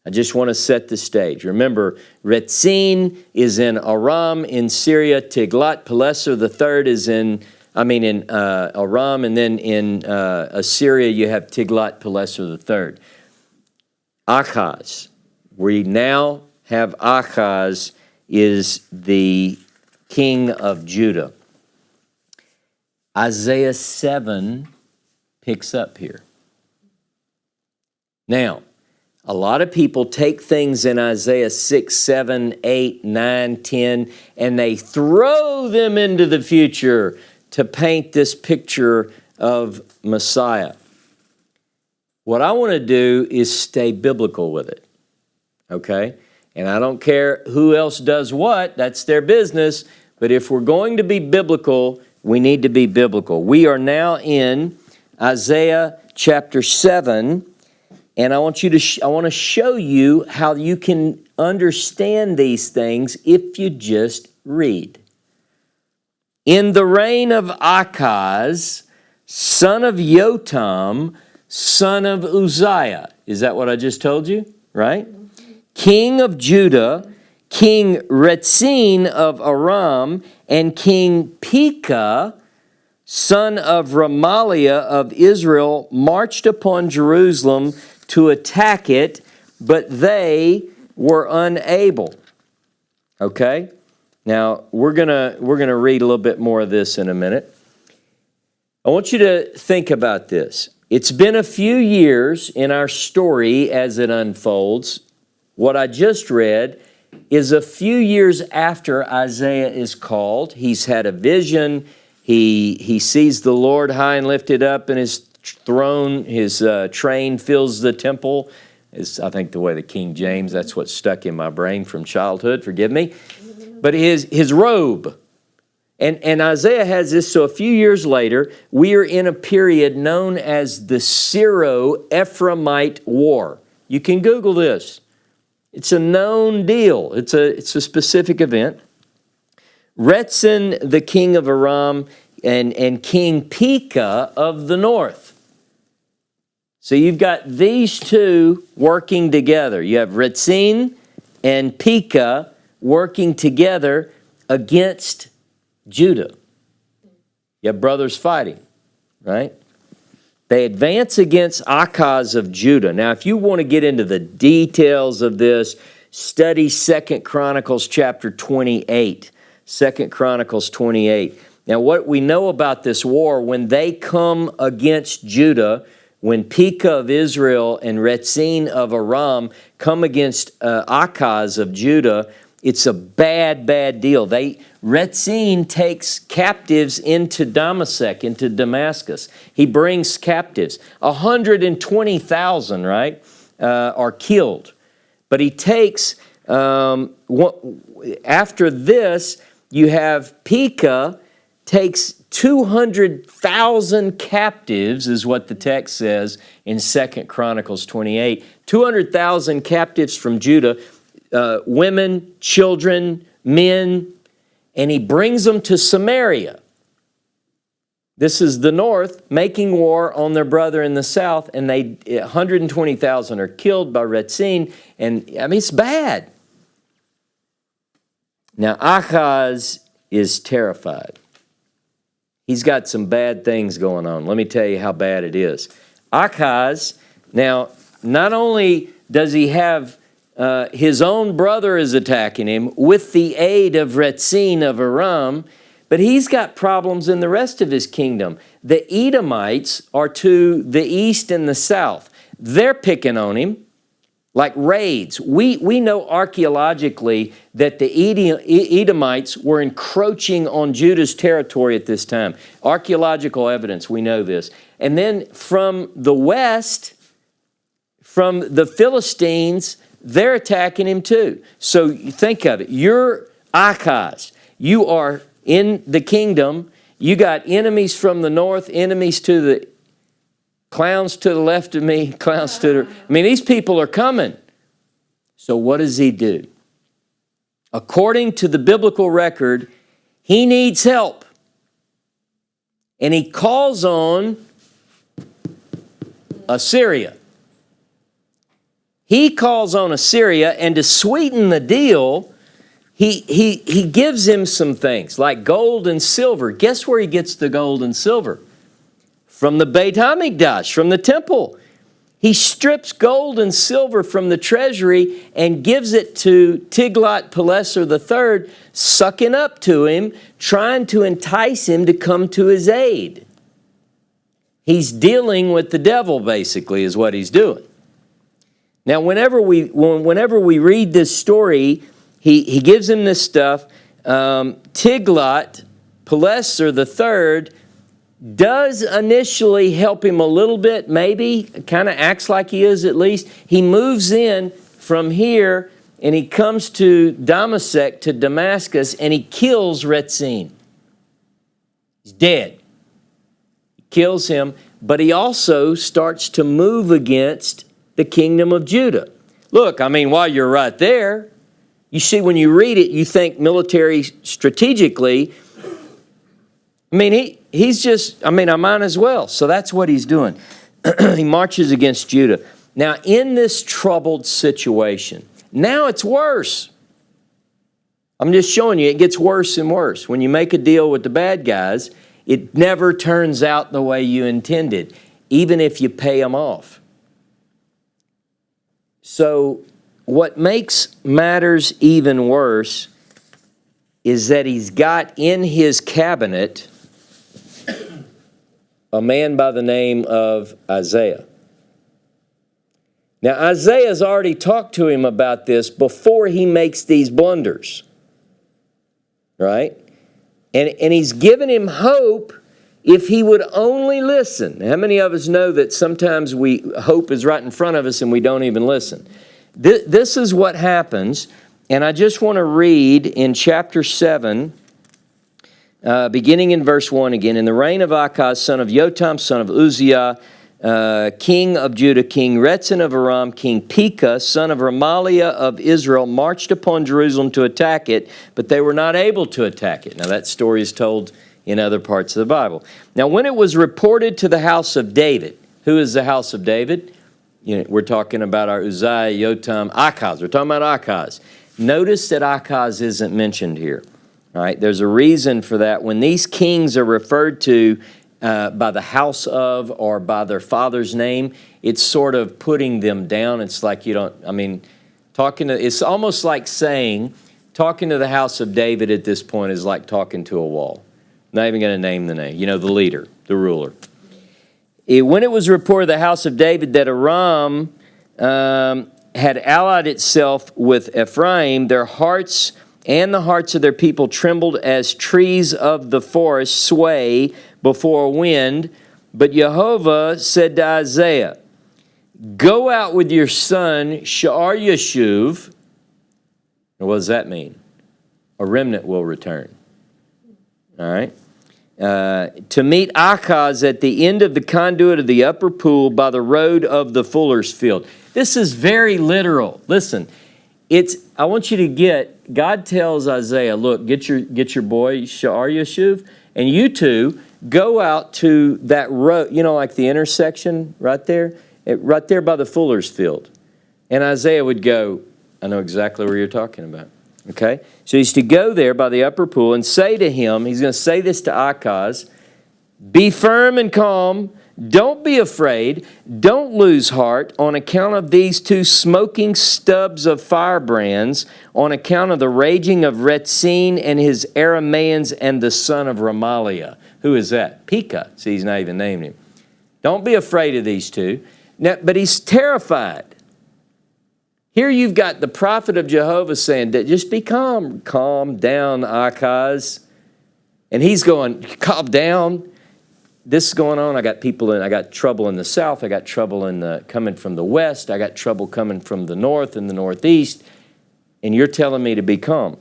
I just want to set the stage. Remember, Retzin is in Aram in Syria. Tiglath-Pileser III is in Aram, and then in Assyria you have Tiglath-Pileser III. Ahaz. We now have Ahaz is the king of Judah. Isaiah 7 picks up here. Now, a lot of people take things in Isaiah 6, 7, 8, 9, 10, and they throw them into the future to paint this picture of Messiah. What I want to do is stay biblical with it, okay? And I don't care who else does what, that's their business, but if we're going to be biblical, we need to be biblical. We are now in Isaiah chapter 7, and I want to show you how you can understand these things if you just read. In the reign of Ahaz, son of Yotam, son of Uzziah. Is that what I just told you? Right? King of Judah, King Retzin of Aram, and King Pekah, son of Remaliah of Israel, marched upon Jerusalem to attack it, but they were unable. Okay? Now, we're gonna read a little bit more of this in a minute. I want you to think about this. It's been a few years in our story as it unfolds. What I just read is a few years after Isaiah is called. He's had a vision. He sees the Lord high and lifted up, and his throne, his train fills the temple. It's, I think, the way the King James, that's what stuck in my brain from childhood, forgive me. But his robe. And Isaiah has this, so a few years later, we are in a period known as the Syro-Ephraimite War. You can Google this. It's a known deal. It's a specific event. Retzin, the king of Aram, and King Pekah of the north. So you've got these two working together. You have Retzin and Pekah working together against Judah. You have brothers fighting, right? They advance against Achaz of Judah. Now, if you want to get into the details of this, study 2 Chronicles chapter 28. 2 Chronicles 28. Now, what we know about this war, when they come against Judah, when Pekah of Israel and Rezin of Aram come against Achaz of Judah, it's a bad, bad deal. Rezin takes captives into Damascus. He brings captives. 120,000, right, are killed. But he takes, after this, you have Pekah takes 200,000 captives, is what the text says in 2 Chronicles 28. 200,000 captives from Judah, women, children, men, and he brings them to Samaria. This is the north making war on their brother in the south, and 120,000 are killed by Rezin, and I mean, it's bad. Now, Achaz is terrified. He's got some bad things going on. Let me tell you how bad it is. Achaz, now, not only does he have his own brother is attacking him with the aid of Rezin of Aram, but he's got problems in the rest of his kingdom. The Edomites are to the east and the south. They're picking on him like raids. We know archaeologically that the Edomites were encroaching on Judah's territory at this time. Archaeological evidence, we know this. And then from the west, from the Philistines, they're attacking him too. So think of it. You're Achaz. You are in the kingdom. You got enemies from the north, enemies to the clowns to the left of me, clowns to the... I mean, these people are coming. So what does he do? According to the biblical record, he needs help. And he calls on Assyria. He calls on Assyria, and to sweeten the deal, he gives him some things like gold and silver. Guess where he gets the gold and silver? From the Beit HaMikdash, from the temple. He strips gold and silver from the treasury and gives it to Tiglath-Pileser III, sucking up to him, trying to entice him to come to his aid. He's dealing with the devil, basically, is what he's doing. Now, whenever we read this story, he gives him this stuff. Tiglath-Pileser III does initially help him a little bit, maybe, kind of acts like he is at least. He moves in from here, and he comes to Damascus, and he kills Rezin. He's dead. He kills him, but he also starts to move against the kingdom of Judah. Look, I mean, while you're right there, you see, when you read it, you think military strategically. I mean, he's just, I mean, I might as well. So that's what he's doing. He marches against Judah. Now, in this troubled situation, now it's worse. I'm just showing you, it gets worse and worse. When you make a deal with the bad guys, it never turns out the way you intended, even if you pay them off. So what makes matters even worse is that he's got in his cabinet a man by the name of Isaiah. Now, Isaiah's already talked to him about this before he makes these blunders, right? And he's given him hope if he would only listen. How many of us know that sometimes hope is right in front of us and we don't even listen? This is what happens, and I just want to read in chapter 7, beginning in verse 1 again. In the reign of Achaz, son of Jotam, son of Uzziah, king of Judah, King Rezin of Aram, King Pekah, son of Remaliah of Israel, marched upon Jerusalem to attack it, but they were not able to attack it. Now that story is told in other parts of the Bible. Now when it was reported to the house of David, who is the house of David? You know, we're talking about our Uzziah, Jotam, Achaz. We're talking about Achaz. Notice that Achaz isn't mentioned here. All right, there's a reason for that. When these kings are referred to by the house of or by their father's name, it's sort of putting them down. It's like you don't, it's almost like saying, talking to the house of David at this point is like talking to a wall. Not even going to name the name, the leader, the ruler. When it was reported the house of David that Aram had allied itself with Ephraim, their hearts and the hearts of their people trembled as trees of the forest sway before a wind. But Jehovah said to Isaiah, "Go out with your son Shear-Yashuv." What does that mean? A remnant will return. All right. To meet Achaz at the end of the conduit of the upper pool by the road of the fuller's field. This is very literal. Listen, I want you to get, God tells Isaiah, look, get your boy Shear-Yashuv, and you two go out to that road, like the intersection right there by the fuller's field. And Isaiah would go, I know exactly where you're talking about. Okay? So he's to go there by the upper pool and say to him, he's going to say this to Achaz, "Be firm and calm. Don't be afraid. Don't lose heart on account of these two smoking stubs of firebrands, on account of the raging of Rezin and his Arameans and the son of Remaliah." Who is that? Pekah. See, he's not even named him. Don't be afraid of these two. Now, but he's terrified. Here you've got the prophet of Jehovah saying, just be calm. Calm down, Achaz. And he's going, calm down. This is going on. I got trouble in the south. I got trouble coming from the west. I got trouble coming from the north and the northeast. And you're telling me to be calm.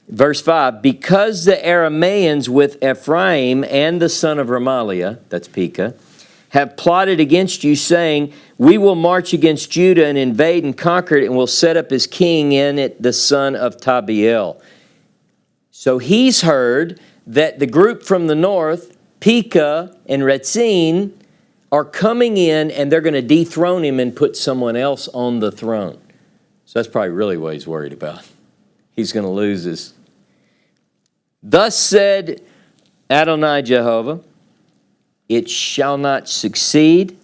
Verse 5, because the Arameans with Ephraim and the son of Remaliah, that's Pekah, have plotted against you, saying, we will march against Judah and invade and conquer it, and will set up as king in it the son of Tabiel. So he's heard that the group from the north, Pekah and Rezin, are coming in, and they're going to dethrone him and put someone else on the throne. So that's probably really what he's worried about. He's going to lose his. Thus said Adonai Jehovah, it shall not succeed,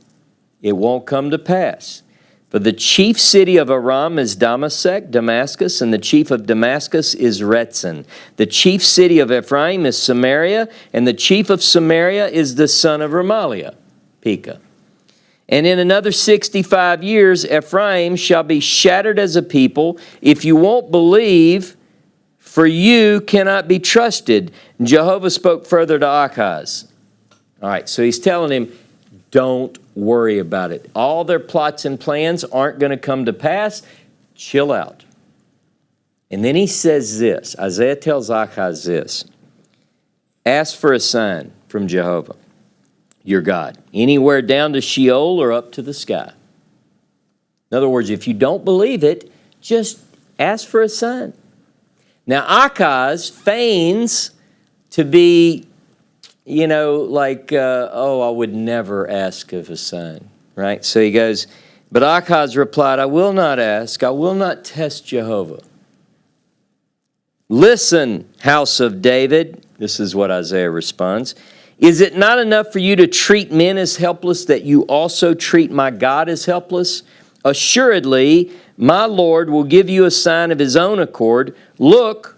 it won't come to pass. For the chief city of Aram is Damascus, and the chief of Damascus is Rezin. The chief city of Ephraim is Samaria, and the chief of Samaria is the son of Remaliah, Pekah. And in another 65 years, Ephraim shall be shattered as a people. If you won't believe, for you cannot be trusted. And Jehovah spoke further to Achaz. All right, so he's telling him, don't worry about it. All their plots and plans aren't going to come to pass. Chill out. And then he says this. Isaiah tells Achaz this. Ask for a sign from Jehovah, your God, anywhere down to Sheol or up to the sky. In other words, if you don't believe it, just ask for a sign. Now, Achaz feigns to be, I would never ask of a sign, right? So he goes, but Achaz replied, I will not ask, I will not test Jehovah. Listen, house of David, this is what Isaiah responds. Is it not enough for you to treat men as helpless that you also treat my God as helpless? Assuredly, my Lord will give you a sign of his own accord. Look,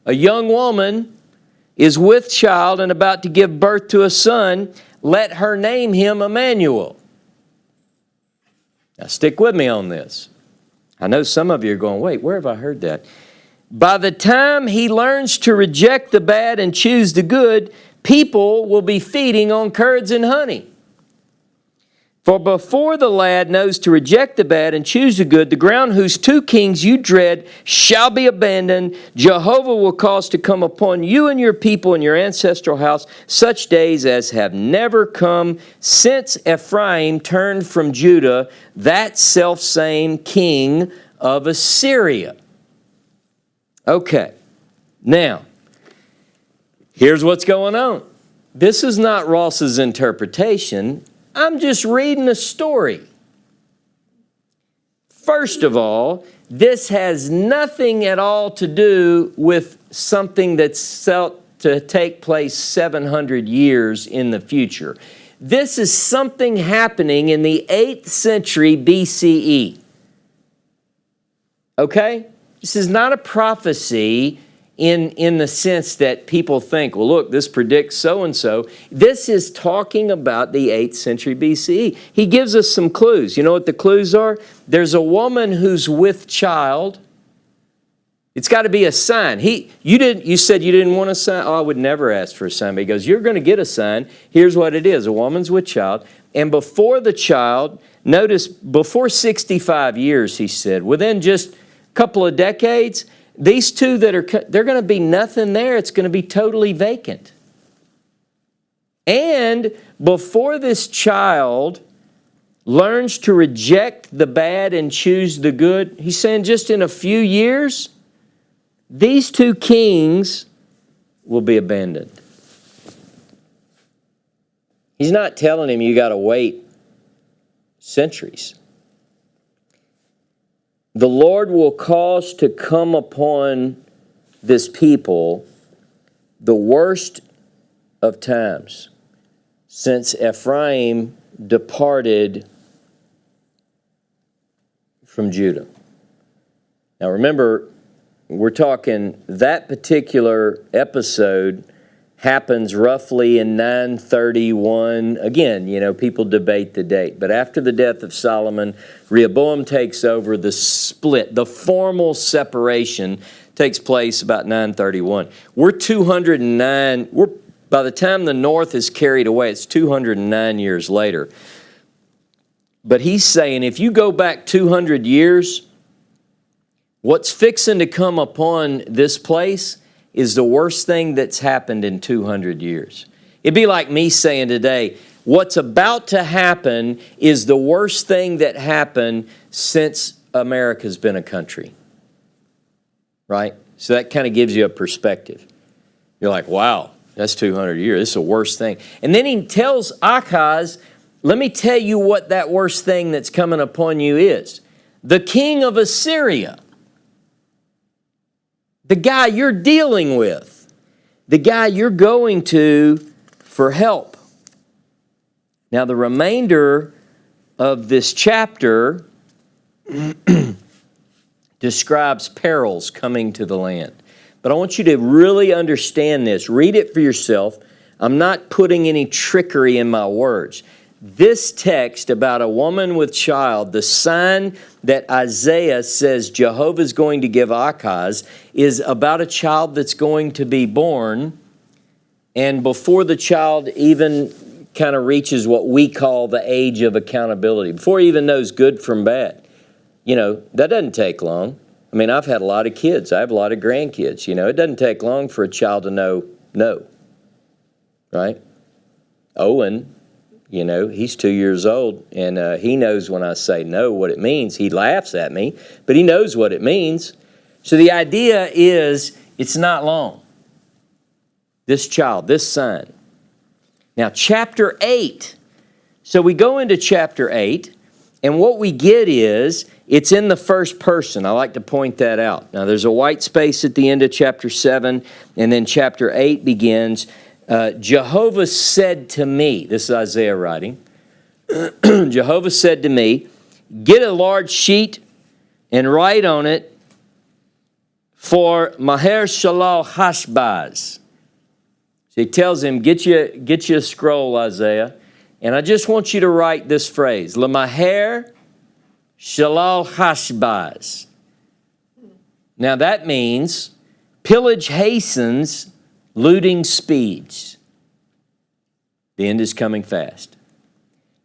a young woman is with child and about to give birth to a son. Let her name him Emmanuel. Now stick with me on this. I know some of you are going, wait, where have I heard that? By the time he learns to reject the bad and choose the good, people will be feeding on curds and honey. For before the lad knows to reject the bad and choose the good, the ground whose two kings you dread shall be abandoned. Jehovah will cause to come upon you and your people and your ancestral house such days as have never come since Ephraim turned from Judah, that selfsame king of Assyria. Okay, now, here's what's going on. This is not Ross's interpretation. I'm just reading a story. First of all, this has nothing at all to do with something that's to take place 700 years in the future. This is something happening in the 8th century BCE. Okay? This is not a prophecy in the sense that people think, well, look, this predicts so-and-so. This is talking about the 8th century BCE. He gives us some clues. You know what the clues are? There's a woman who's with child. It's got to be a sign. You said you didn't want a sign? Oh, I would never ask for a sign. But he goes, you're going to get a sign. Here's what it is. A woman's with child. And before the child, notice, before 65 years, he said, within just a couple of decades, these two they're going to be nothing there. It's going to be totally vacant. And before this child learns to reject the bad and choose the good, he's saying just in a few years, these two kings will be abandoned. He's not telling him you got to wait centuries. The Lord will cause to come upon this people the worst of times since Ephraim departed from Judah. Now remember, we're talking that particular episode happens roughly in 931. Again, people debate the date. But after the death of Solomon, Rehoboam takes over. The split, the formal separation takes place about 931. We're 209. By the time the north is carried away, it's 209 years later. But he's saying if you go back 200 years, what's fixing to come upon this place is the worst thing that's happened in 200 years. It'd be like me saying today, what's about to happen is the worst thing that happened since America's been a country. Right? So that kind of gives you a perspective. You're like, wow, that's 200 years. This is the worst thing. And then he tells Ahaz, let me tell you what that worst thing that's coming upon you is. The king of Assyria. The guy you're dealing with, the guy you're going to for help. Now, the remainder of this chapter describes perils coming to the land. But I want you to really understand this. Read it for yourself. I'm not putting any trickery in my words. This text about a woman with child, the sign that Isaiah says Jehovah's going to give Ahaz, is about a child that's going to be born. And before the child even kind of reaches what we call the age of accountability, before he even knows good from bad, that doesn't take long. I mean, I've had a lot of kids. I have a lot of grandkids. It doesn't take long for a child to know no. Right? Owen, he's 2 years old, and he knows when I say no what it means. He laughs at me, but he knows what it means. So the idea is it's not long. This child, this son. Now, chapter 8. So we go into chapter 8, and what we get is it's in the first person. I like to point that out. Now, there's a white space at the end of chapter 7, and then chapter 8 begins. Jehovah said to me, this is Isaiah writing, Jehovah said to me, get a large sheet and write on it for Maher Shalal Hashbaz. So he tells him, get you a scroll, Isaiah, and I just want you to write this phrase, Maher Shalal Hashbaz. Now that means pillage hastens, looting speeds. The end is coming fast.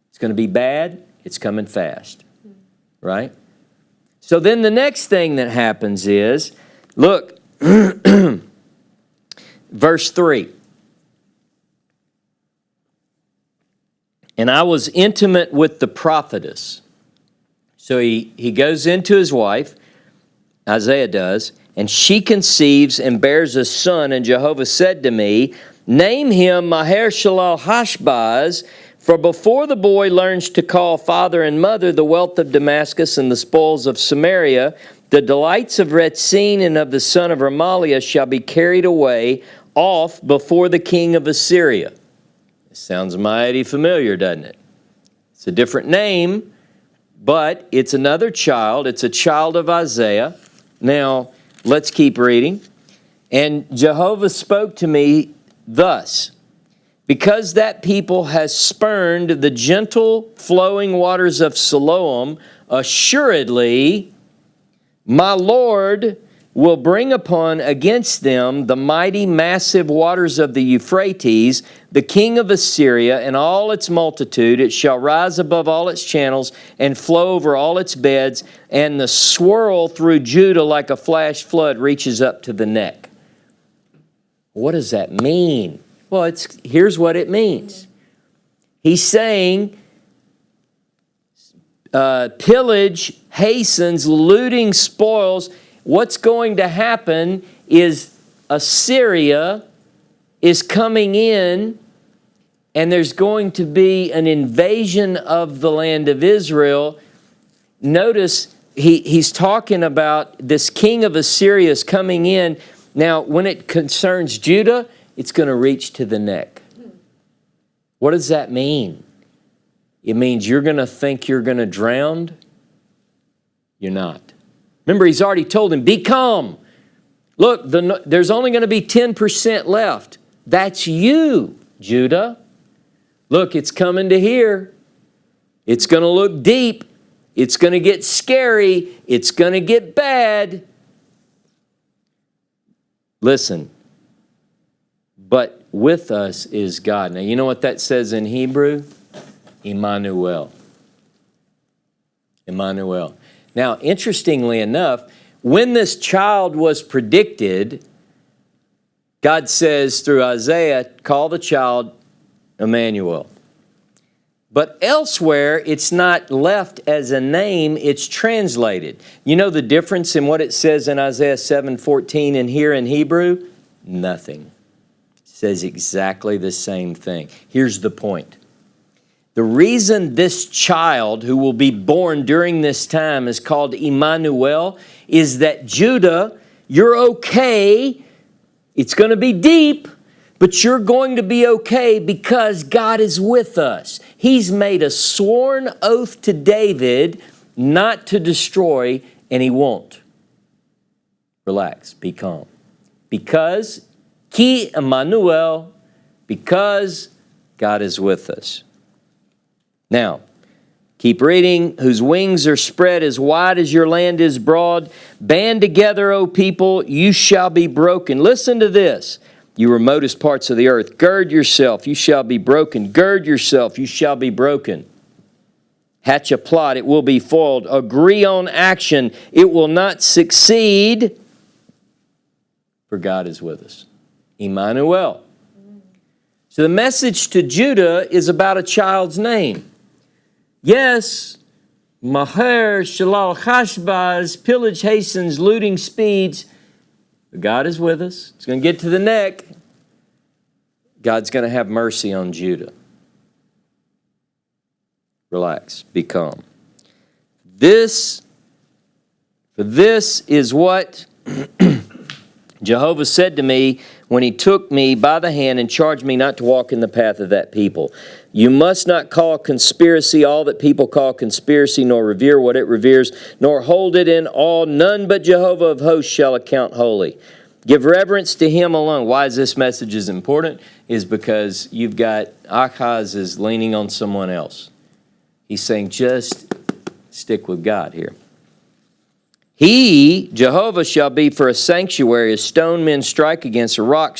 It's going to be bad. It's coming fast. Right? So then the next thing that happens is, look, verse 3. And I was intimate with the prophetess. So he goes into his wife, Isaiah does, and she conceives and bears a son, and Jehovah said to me, name him Maher Shalal Hashbaz, for before the boy learns to call father and mother, the wealth of Damascus and the spoils of Samaria, the delights of Retzin and of the son of Remaliah shall be carried away. off before the king of Assyria. It sounds mighty familiar, doesn't it? It's a different name, but it's another child. It's a child of Isaiah. Now, let's keep reading. And Jehovah spoke to me thus, because that people has spurned the gentle flowing waters of Siloam, assuredly my Lord will bring upon against them the mighty massive waters of the Euphrates, the king of Assyria, and all its multitude. It shall rise above all its channels and flow over all its beds, and the swirl through Judah like a flash flood reaches up to the neck. What does that mean? Well, here's what it means. He's saying, pillage hastens, looting spoils. What's going to happen is Assyria is coming in, and there's going to be an invasion of the land of Israel. Notice he's talking about this king of Assyria is coming in. Now, when it concerns Judah, it's going to reach to the neck. What does that mean? It means you're going to think you're going to drown. You're not. Remember, he's already told him, be calm. Look, there's only going to be 10% left. That's you, Judah. Look, it's coming to here. It's going to look deep. It's going to get scary. It's going to get bad. Listen, but with us is God. Now, you know what that says in Hebrew? Emmanuel. Emmanuel. Now, interestingly enough, when this child was predicted, God says through Isaiah, call the child Emmanuel. But elsewhere, it's not left as a name, it's translated. You know the difference in what it says in Isaiah 7:14 and here in Hebrew? Nothing. It says exactly the same thing. Here's the point. The reason this child who will be born during this time is called Emmanuel is that Judah, you're okay. It's going to be deep, but you're going to be okay because God is with us. He's made a sworn oath to David not to destroy, and he won't. Relax, be calm. Because, ki Emmanuel, because God is with us. Now, keep reading. Whose wings are spread as wide as your land is broad. Band together, O people, you shall be broken. Listen to this, you remotest parts of the earth. Gird yourself, you shall be broken. Gird yourself, you shall be broken. Hatch a plot, it will be foiled. Agree on action, it will not succeed. For God is with us. Emmanuel. So the message to Judah is about a child's name. Yes, Maher Shalal Chashbaz, pillage hastens, looting speeds. But God is with us. It's going to get to the neck. God's going to have mercy on Judah. Relax, be calm. This is what Jehovah said to me when he took me by the hand and charged me not to walk in the path of that people. You must not call conspiracy all that people call conspiracy, nor revere what it reveres, nor hold it in awe. None but Jehovah of hosts shall account holy. Give reverence to him alone. Why is this message is important? Is because you've got Ahaz is leaning on someone else. He's saying, just stick with God here. He, Jehovah, shall be for a sanctuary, a stone men strike against, a rock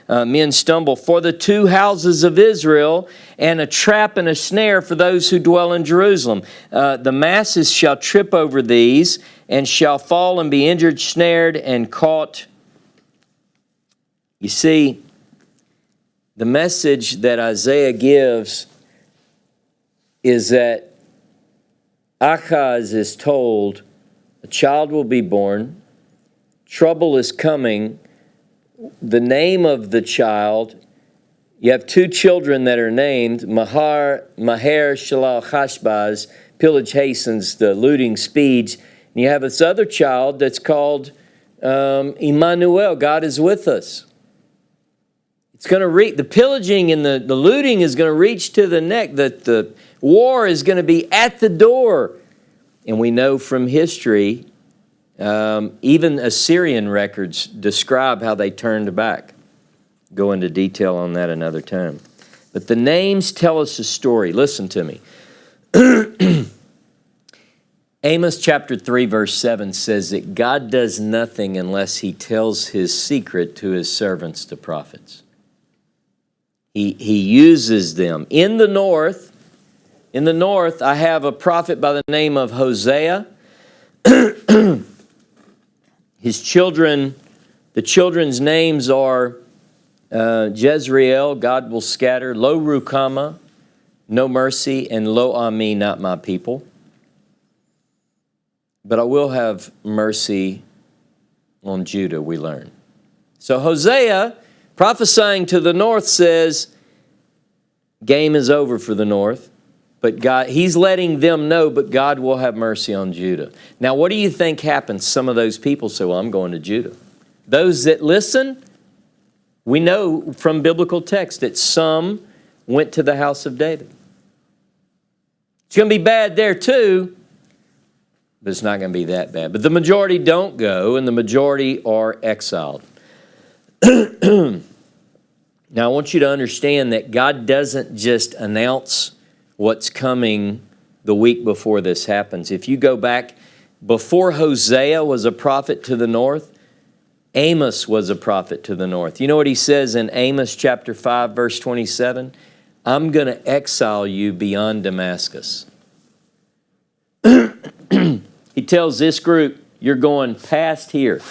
men stumble, for the two houses of Israel, and a trap and a snare for those who dwell in Jerusalem. The masses shall trip over these, and shall fall and be injured, snared, and caught. You see, the message that Isaiah gives is that Ahaz is told, a child will be born, trouble is coming. The name of the child, you have two children that are named, Maher Shalal Chashbaz, pillage hastens, the looting speeds. And you have this other child that's called Emmanuel, God is with us. It's going to the pillaging and the looting is going to reach to the neck. The war is going to be at the door. And we know from history, even Assyrian records describe how they turned back. Go into detail on that another time. But the names tell us a story. Listen to me. Amos chapter 3 verse 7 says that God does nothing unless he tells his secret to his servants, the prophets. He uses them. In the north, I have a prophet by the name of Hosea. His children, the children's names are Jezreel, God will scatter, Lo Ruhamah, no mercy, and Lo Ami, not my people. But I will have mercy on Judah, we learn. So Hosea, prophesying to the north, says, game is over for the north. But God, he's letting them know, but God will have mercy on Judah. Now, what do you think happens? Some of those people say, well, I'm going to Judah. Those that listen, we know from biblical text that some went to the house of David. It's going to be bad there too, but it's not going to be that bad. But the majority don't go, and the majority are exiled. Now, I want you to understand that God doesn't just announce what's coming the week before this happens. If you go back, before Hosea was a prophet to the north, Amos was a prophet to the north. You know what he says in Amos chapter 5, verse 27? I'm going to exile you beyond Damascus. He tells this group, you're going past here.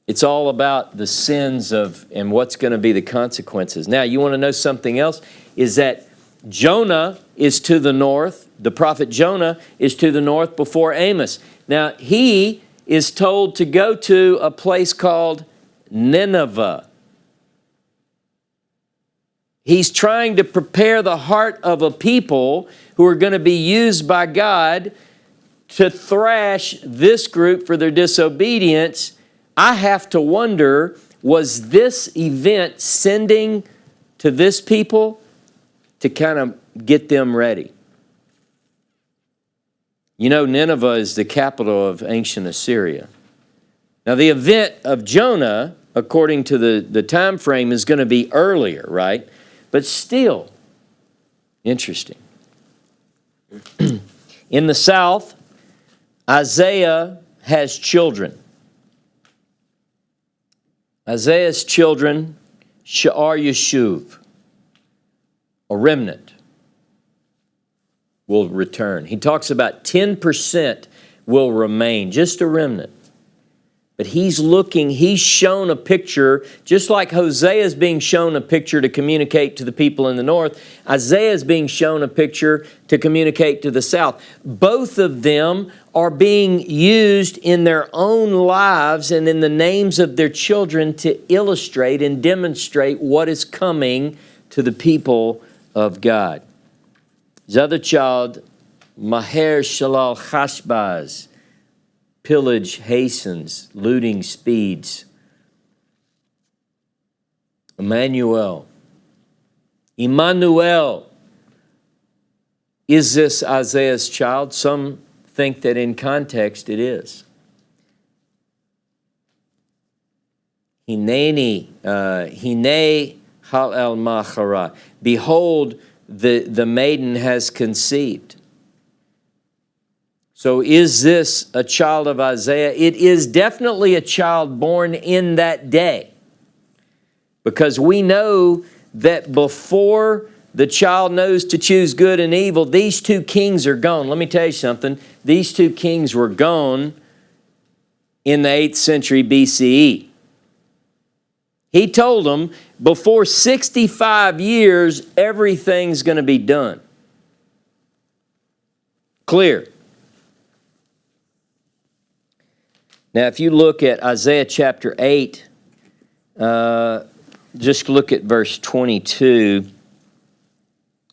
It's all about the sins and what's going to be the consequences. Now, you want to know something else? Is that Jonah is to the north. The prophet Jonah is to the north before Amos. Now, he is told to go to a place called Nineveh. He's trying to prepare the heart of a people who are going to be used by God to thrash this group for their disobedience. I have to wonder, was this event sending to this people to kind of get them ready? You know, Nineveh is the capital of ancient Assyria. Now, the event of Jonah, according to the time frame, is going to be earlier, right? But still, interesting. In the south, Isaiah has children. Isaiah's children, Sha'ar Yeshuv, a remnant, will return. He talks about 10% will remain, just a remnant. But he's shown a picture, just like Hosea is being shown a picture to communicate to the people in the north, Isaiah is being shown a picture to communicate to the south. Both of them are being used in their own lives and in the names of their children to illustrate and demonstrate what is coming to the people of God. His other child, Maher Shalal Chashbaz, pillage hastens, looting speeds. Emmanuel. Is this Isaiah's child? Some think that in context it is. Hinei hal el machara. Behold, the maiden has conceived. So is this a child of Isaiah? It is definitely a child born in that day. Because we know that before the child knows to choose good and evil, these two kings are gone. Let me tell you something. These two kings were gone in the 8th century BCE. He told them, before 65 years, everything's going to be done. Clear. Now, if you look at Isaiah chapter 8, just look at verse 22.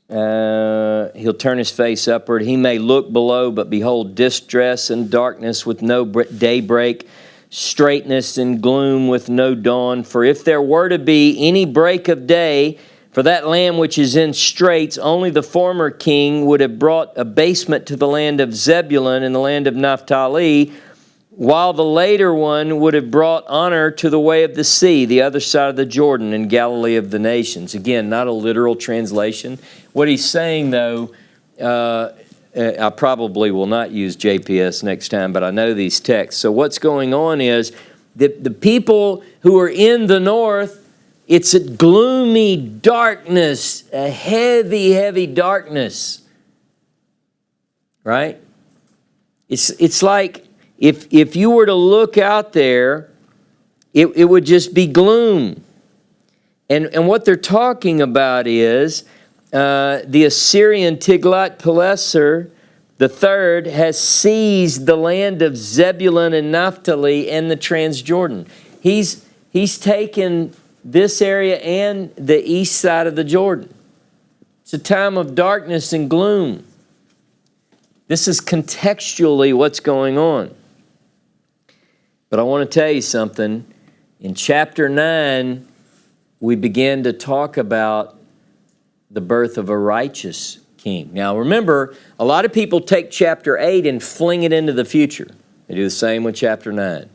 He'll turn his face upward. He may look below, but behold, distress and darkness with no daybreak. straightness and gloom with no dawn. For if there were to be any break of day for that land which is in straits, only the former king would have brought abasement to the land of Zebulun and the land of Naphtali, while the later one would have brought honor to the way of the sea, the other side of the Jordan, in Galilee of the nations. Again, not a literal translation. What he's saying, though, I probably will not use JPS next time, but I know these texts. So what's going on is that the people who are in the north, it's a gloomy darkness, a heavy, heavy darkness, right? It's like if you were to look out there, it would just be gloom. And what they're talking about is the Assyrian Tiglath-Pileser III has seized the land of Zebulun and Naphtali and the Transjordan. He's taken this area and the east side of the Jordan. It's a time of darkness and gloom. This is contextually what's going on. But I want to tell you something. In chapter 9, we begin to talk about the birth of a righteous king. Now remember, a lot of people take chapter 8 and fling it into the future. They do the same with chapter 9.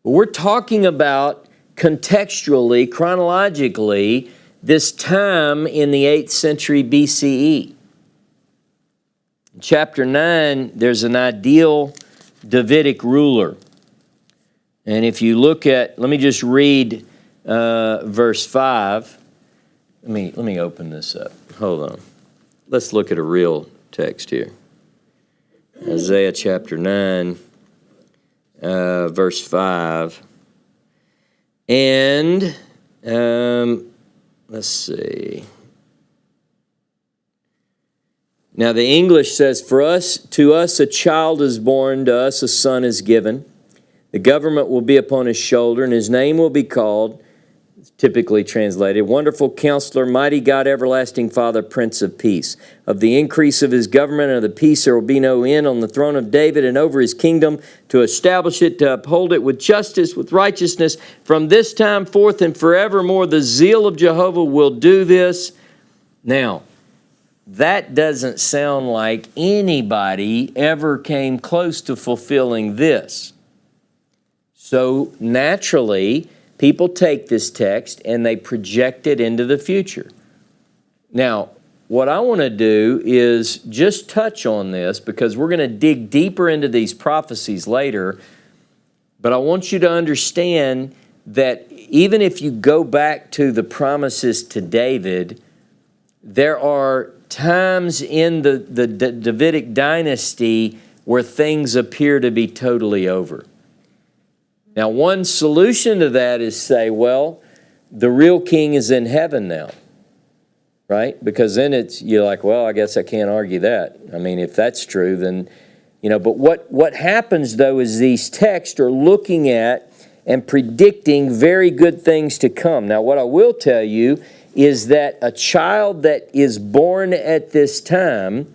But we're talking about contextually, chronologically, this time in the 8th century BCE. In chapter 9, there's an ideal Davidic ruler. And if you look at, let me just read verse 5. Let me open this up. Hold on. Let's look at a real text here. Isaiah chapter 9, verse 5. And let's see. Now the English says, to us a child is born, to us a son is given. The government will be upon his shoulder, and his name will be called, typically translated, Wonderful Counselor, Mighty God, Everlasting Father, Prince of Peace. Of the increase of his government and of the peace there will be no end on the throne of David and over his kingdom, to establish it, to uphold it with justice, with righteousness. From this time forth and forevermore, the zeal of Jehovah will do this. Now, that doesn't sound like anybody ever came close to fulfilling this. So naturally, people take this text and they project it into the future. Now, what I want to do is just touch on this because we're going to dig deeper into these prophecies later. But I want you to understand that even if you go back to the promises to David, there are times in the Davidic dynasty where things appear to be totally over. Now, one solution to that is say, well, the real king is in heaven now, right? Because then you're like, well, I guess I can't argue that. I mean, if that's true, then, but what happens, though, is these texts are looking at and predicting very good things to come. Now, what I will tell you is that a child that is born at this time,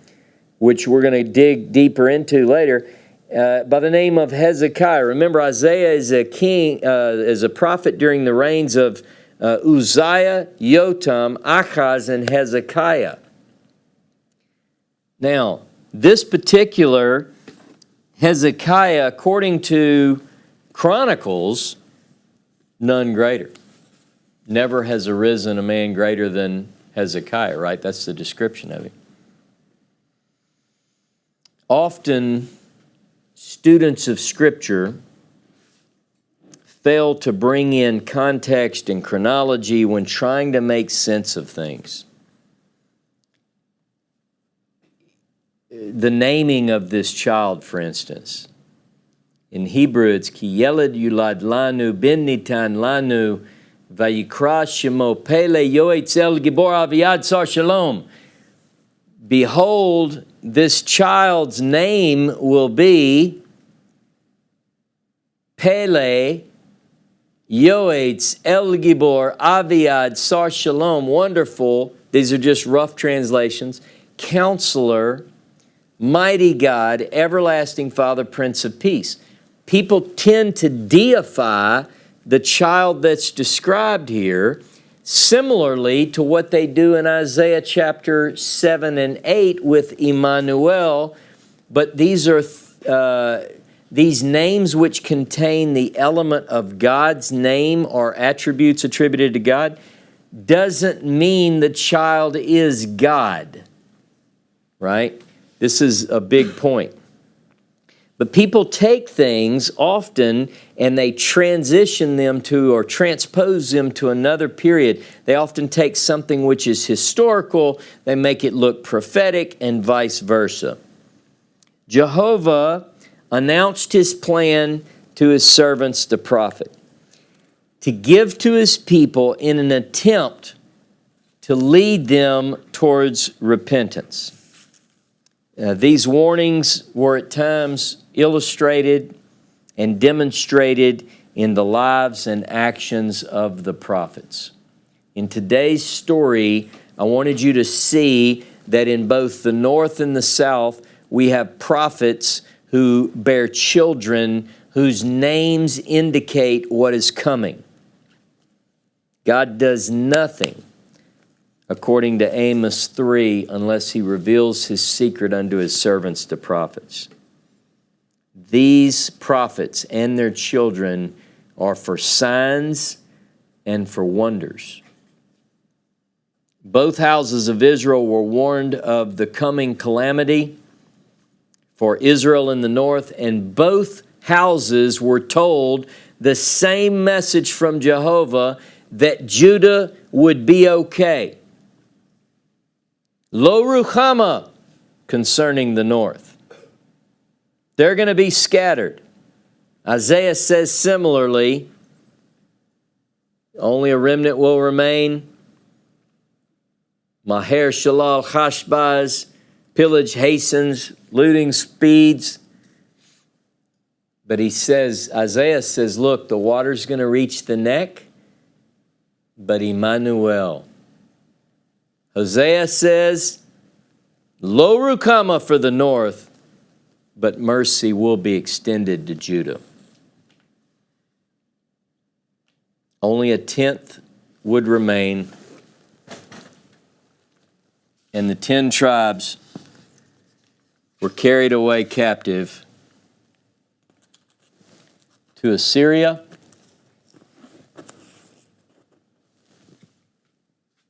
which we're going to dig deeper into later, by the name of Hezekiah. Remember, Isaiah is a king, is a prophet during the reigns of Uzziah, Jotham, Achaz, and Hezekiah. Now, this particular Hezekiah, according to Chronicles, none greater. Never has arisen a man greater than Hezekiah, right? That's the description of him. Often, students of Scripture fail to bring in context and chronology when trying to make sense of things. The naming of this child, for instance. In Hebrew, it's Ki Yeled Yulad Lanu Ben Nitan Lanu Vayikra Shemo Pele Yoetz El Gibor Aviad Sar Shalom. Behold, this child's name will be Pele Yoetz El Gibor Aviad Sar Shalom. Wonderful. These are just rough translations. Counselor, Mighty God, Everlasting Father, Prince of Peace. people tend to deify the child that's described here, similarly to what they do in Isaiah chapter 7 and 8 with Emmanuel. But these are these names which contain the element of God's name or attributes attributed to God doesn't mean the child is God, right? This is a big point. But people take things often and they transition them to or transpose them to another period. They often take something which is historical, they make it look prophetic, and vice versa. Jehovah announced his plan to his servants, the prophet, to give to his people in an attempt to lead them towards repentance. These warnings were at times illustrated and demonstrated in the lives and actions of the prophets. In today's story, I wanted you to see that in both the north and the south, we have prophets who bear children whose names indicate what is coming. God does nothing, according to Amos 3, unless he reveals his secret unto his servants, the prophets. These prophets and their children are for signs and for wonders. Both houses of Israel were warned of the coming calamity for Israel in the north, and both houses were told the same message from Jehovah, that Judah would be okay. Lo ruchama concerning the north. They're going to be scattered. Isaiah says similarly, only a remnant will remain. Maher shalal chashbaz, pillage hastens, looting speeds. But he says, Isaiah says, look, the water's going to reach the neck, but Emmanuel. Hosea says, Lo rukama for the north, but mercy will be extended to Judah. Only a tenth would remain, and the 10 tribes were carried away captive to Assyria.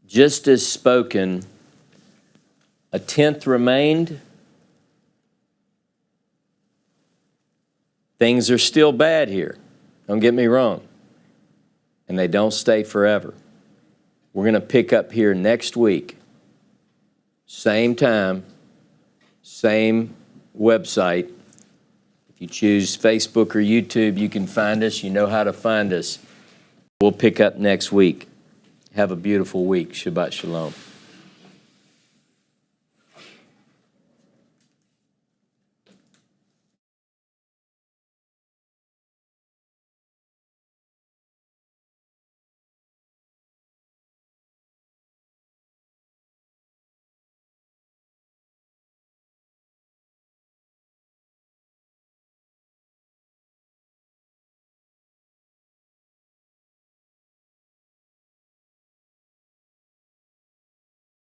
Just as spoken, a tenth remained. Things are still bad here. Don't get me wrong. And they don't stay forever. We're going to pick up here next week. Same time, same website. If you choose Facebook or YouTube, you can find us. You know how to find us. We'll pick up next week. Have a beautiful week. Shabbat Shalom.